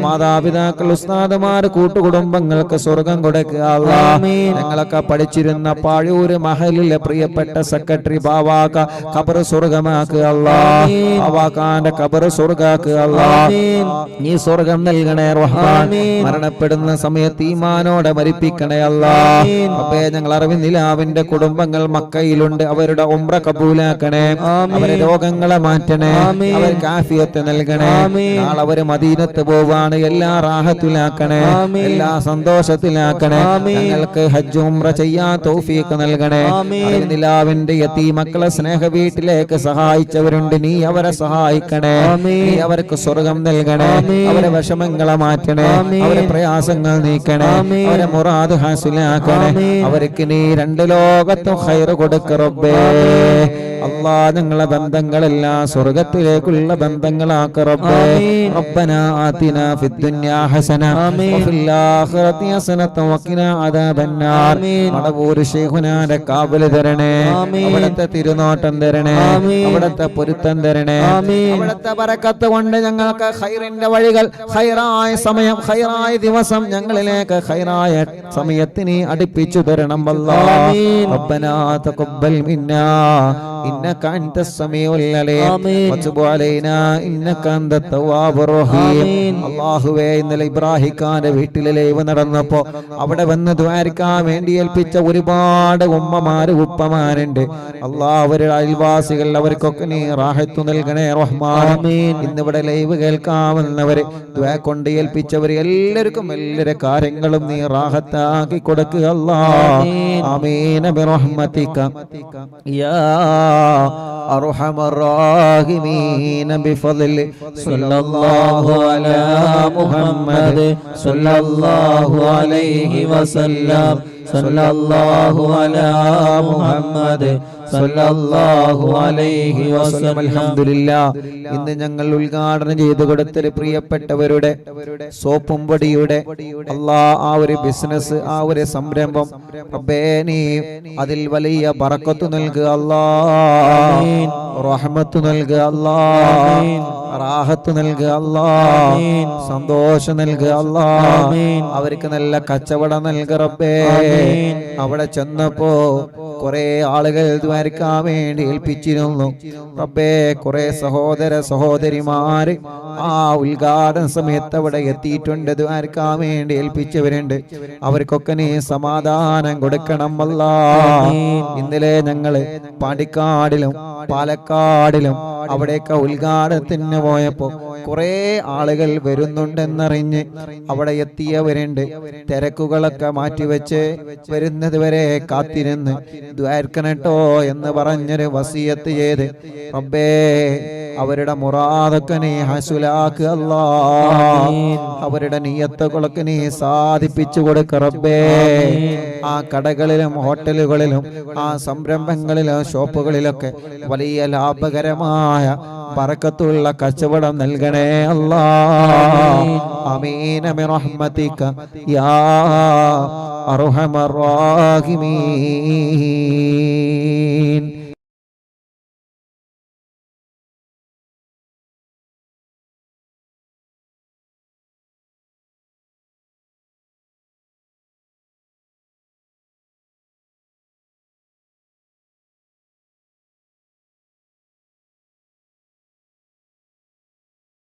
മാതാപിതാക്കൾ, ഉസ്താദുമാർ, കൂട്ടുകുടുംബങ്ങൾക്ക് സ്വർഗ്ഗം കൊടുക്കുക അല്ലാഹ്. ഞങ്ങളൊക്കെ പഠിച്ചിരുന്ന പാഴൂര് മഹലിലെ പ്രിയപ്പെട്ട സെക്രട്ടറി ബാവാക്ക ഖബർ സ്വർഗ്ഗമാക്കുക അല്ലാഹ്. ബാവാക്കാന്റെ ഖബർ സ്വർഗ്ഗാക്കുക അല്ലാഹ്. നീ സ്വർഗ്ഗം നൽകണേ റഹ്മാൻ. മരണപ്പെടുന്ന സമയത്ത് ഈമാനോടെ മരിപ്പിക്കണേ അല്ലാഹ്. അപ്പേ, ഞങ്ങൾ അറിവിന്ദിലാവിന്റെ കുടുംബങ്ങൾ മക്കയിലുണ്ട്, അവരുടെ ഉംറ കബൂലാക്കണേ, അവരെ രോഗങ്ങളെ മാറ്റണേ, അവർക്ക് ആഫിയത്ത് നൽകണേ. നാളെ അവര് മദീനത്ത് പോവാണ്, എല്ലാ റാഹത്തിലാക്കണേ, എല്ലാ സന്തോഷത്തിലാക്കണേ. ഞങ്ങൾക്ക് ഹജ്ജ് ഉംറ ചെയ്യാൻ തൗഫീഖ് നൽകണേ. അറിവിന്ദിലാവിന്റെ യതീമക്കളെ സ്നേഹ വീട്ടിലേക്ക് സഹായിച്ചവരുണ്ട്, നീ അവരെ സഹായിക്കണേ, നീ അവർക്ക് സ്വർഗം നൽകണേ, അവരെ വിഷമങ്ങളെ മാറ്റണേ, അവരെ പ്രയാസങ്ങൾ നീക്കണേ, അവരെ മുറാദ് ഹാസിലാക്കണേ. അവർക്ക് നീ രണ്ട് ലോകത്തും ഖൈർ കൊടുക്ക റബ്ബേ. അല്ലാഹ്, ഞങ്ങളെ ബന്ധങ്ങളെല്ലാം സ്വർഗത്തിലേക്കുള്ള ബന്ധങ്ങളാക്ക റബ്ബേ. റബ്ബനാ ആതിനാ ഫിദ്ദുനിയാ ഹസന വഫിൽ ആഖിറതി ഹസനത വഖിനാ അദാബന്നാർ. മടവൂർ ശൈഖുനാന്റെ കാവല് തരണേ, അവിടുത്തെ തിരുനോട്ടം തരണേ, അവിടുത്തെ പൊരുത്തം തരണേ, അവിടുത്തെ ബറക്കത്ത് കൊണ്ട് ഞങ്ങൾക്ക് ഖൈറിന്റെ വഴികൾ, ഖൈറായ സമയം, ഖൈറായ ദിവസം ഞങ്ങളിലേക്ക് ഖൈറായ സമയത്തിന് അടുപ്പിച്ചു തരണം അല്ലാഹ്. റബ്ബനാ തഖബ്ബൽ മിന്നാ إنك أنت السميع العليم وتب علينا إنك أنت التواب الرحيم അല്ലാഹുവേ ഇന്നലെ ഇബ്രാഹിം ഖാന്റെ വീട്ടിലെ ലൈവ് നടന്നപ്പോ അവിടെ വന്ന് ദ്വാരക്കാൻ വേണ്ടി ഏൽപ്പിച്ച ഒരുപാട് ഉമ്മമാര് ഉപ്പമാരുണ്ട്. അല്ലാഹ് അവരുടെ അയൽവാസികൾ അവർക്കൊക്കെ നീ റാഹത്ത് നൽകണേ റഹ്മാൻ. ഇന്നിവിടെ ലൈവ് കേൾക്കാമെന്നവര് ദ്വാ കൊണ്ട് ഏൽപ്പിച്ചവര് എല്ലാവർക്കും എല്ലാവരുടെ കാര്യങ്ങളും നീ റാഹത്താക്കി കൊടുക്കുക അല്ലാഹ്. ആമീൻ ബിറഹ്മതിക യാ അർഹമർ റഹീമീൻ ബിഫദ്ലി സല്ലല്ലാഹു അലാ മുഹമ്മദ് സല്ലല്ലാഹു അലൈഹി വസല്ലം സല്ലല്ലാഹു അലാ മുഹമ്മദ് സല്ലല്ലാഹു അലൈഹി വസല്ലം. അൽഹംദുലില്ലാഹ് ഇന്ന് ഞങ്ങൾ ഉദ്ഘാടനം ചെയ്തു കൊടുത്തൊരു പ്രിയപ്പെട്ടവരുടെ സോപ്പും പൊടിയുടെ ആ ഒരു ബിസിനസ്, ആ ഒരു സംരംഭം റബ്ബേ നീ അതിൽ വലിയ ബറക്കത്ത് നൽകുക അല്ലാഹ്, റഹ്മത്ത് നൽകുക അല്ലാഹ്, റാഹത്ത് നൽകുക അല്ലാഹ്, സന്തോഷം നൽകുക അല്ലാഹ്. അവർക്ക് നല്ല കച്ചവടം നൽകുക റബ്ബേ. അവിടെ ചെന്നപ്പോ കുറെ ആളുകൾ ദ്വാരക്കാൻ വേണ്ടി ഏൽപ്പിച്ചിരുന്നു റബ്ബേ. കുറെ സഹോദര സഹോദരിമാര് ആ ഉദ്ഘാടന സമയത്ത് അവിടെ എത്തിയിട്ടുണ്ട്, ദ്വാരക്കാൻ വേണ്ടി ഏൽപ്പിച്ചവരുണ്ട്. അവർക്കൊക്കെ നീ സമാധാനം കൊടുക്കണം അല്ലാഹ്. ഇന്നലെ ഞങ്ങള് പാണ്ടിക്കാടിലും പാലക്കാടിലും അവിടെയൊക്കെ ഉദ്ഘാടനത്തിന് പോയപ്പോ കുറെ ആളുകൾ വരുന്നുണ്ടെന്നറിഞ്ഞ് അവിടെ എത്തിയവരുണ്ട്. തിരക്കുകളൊക്കെ മാറ്റിവെച്ച് വരുന്നത് വരെ കാത്തിരുന്ന് ദ്വാരക്കണട്ടോ എന്ന് പറഞ്ഞൊരു വസിയത്ത് ചെയ്ത് റബ്ബേ അവരുടെ മുറാദൊക്കെ നീ ഹസുലാക്കുക അല്ലാഹ്. അവരുടെ നിയത്തുകളൊക്കെ നീ സാധിപ്പിച്ചു കൊടുക്ക റബ്ബേ. ആ കടകളിലും ഹോട്ടലുകളിലും ആ സംരംഭങ്ങളിലും ഷോപ്പുകളിലൊക്കെ വലിയ ലാഭകരമായ ബറക്കത്തുള്ള കച്ചവടം നൽകണേ അല്ലാഹ്. ആമീൻ ബിറഹ്മതിക യാ അർഹമർ റഹീമീൻ.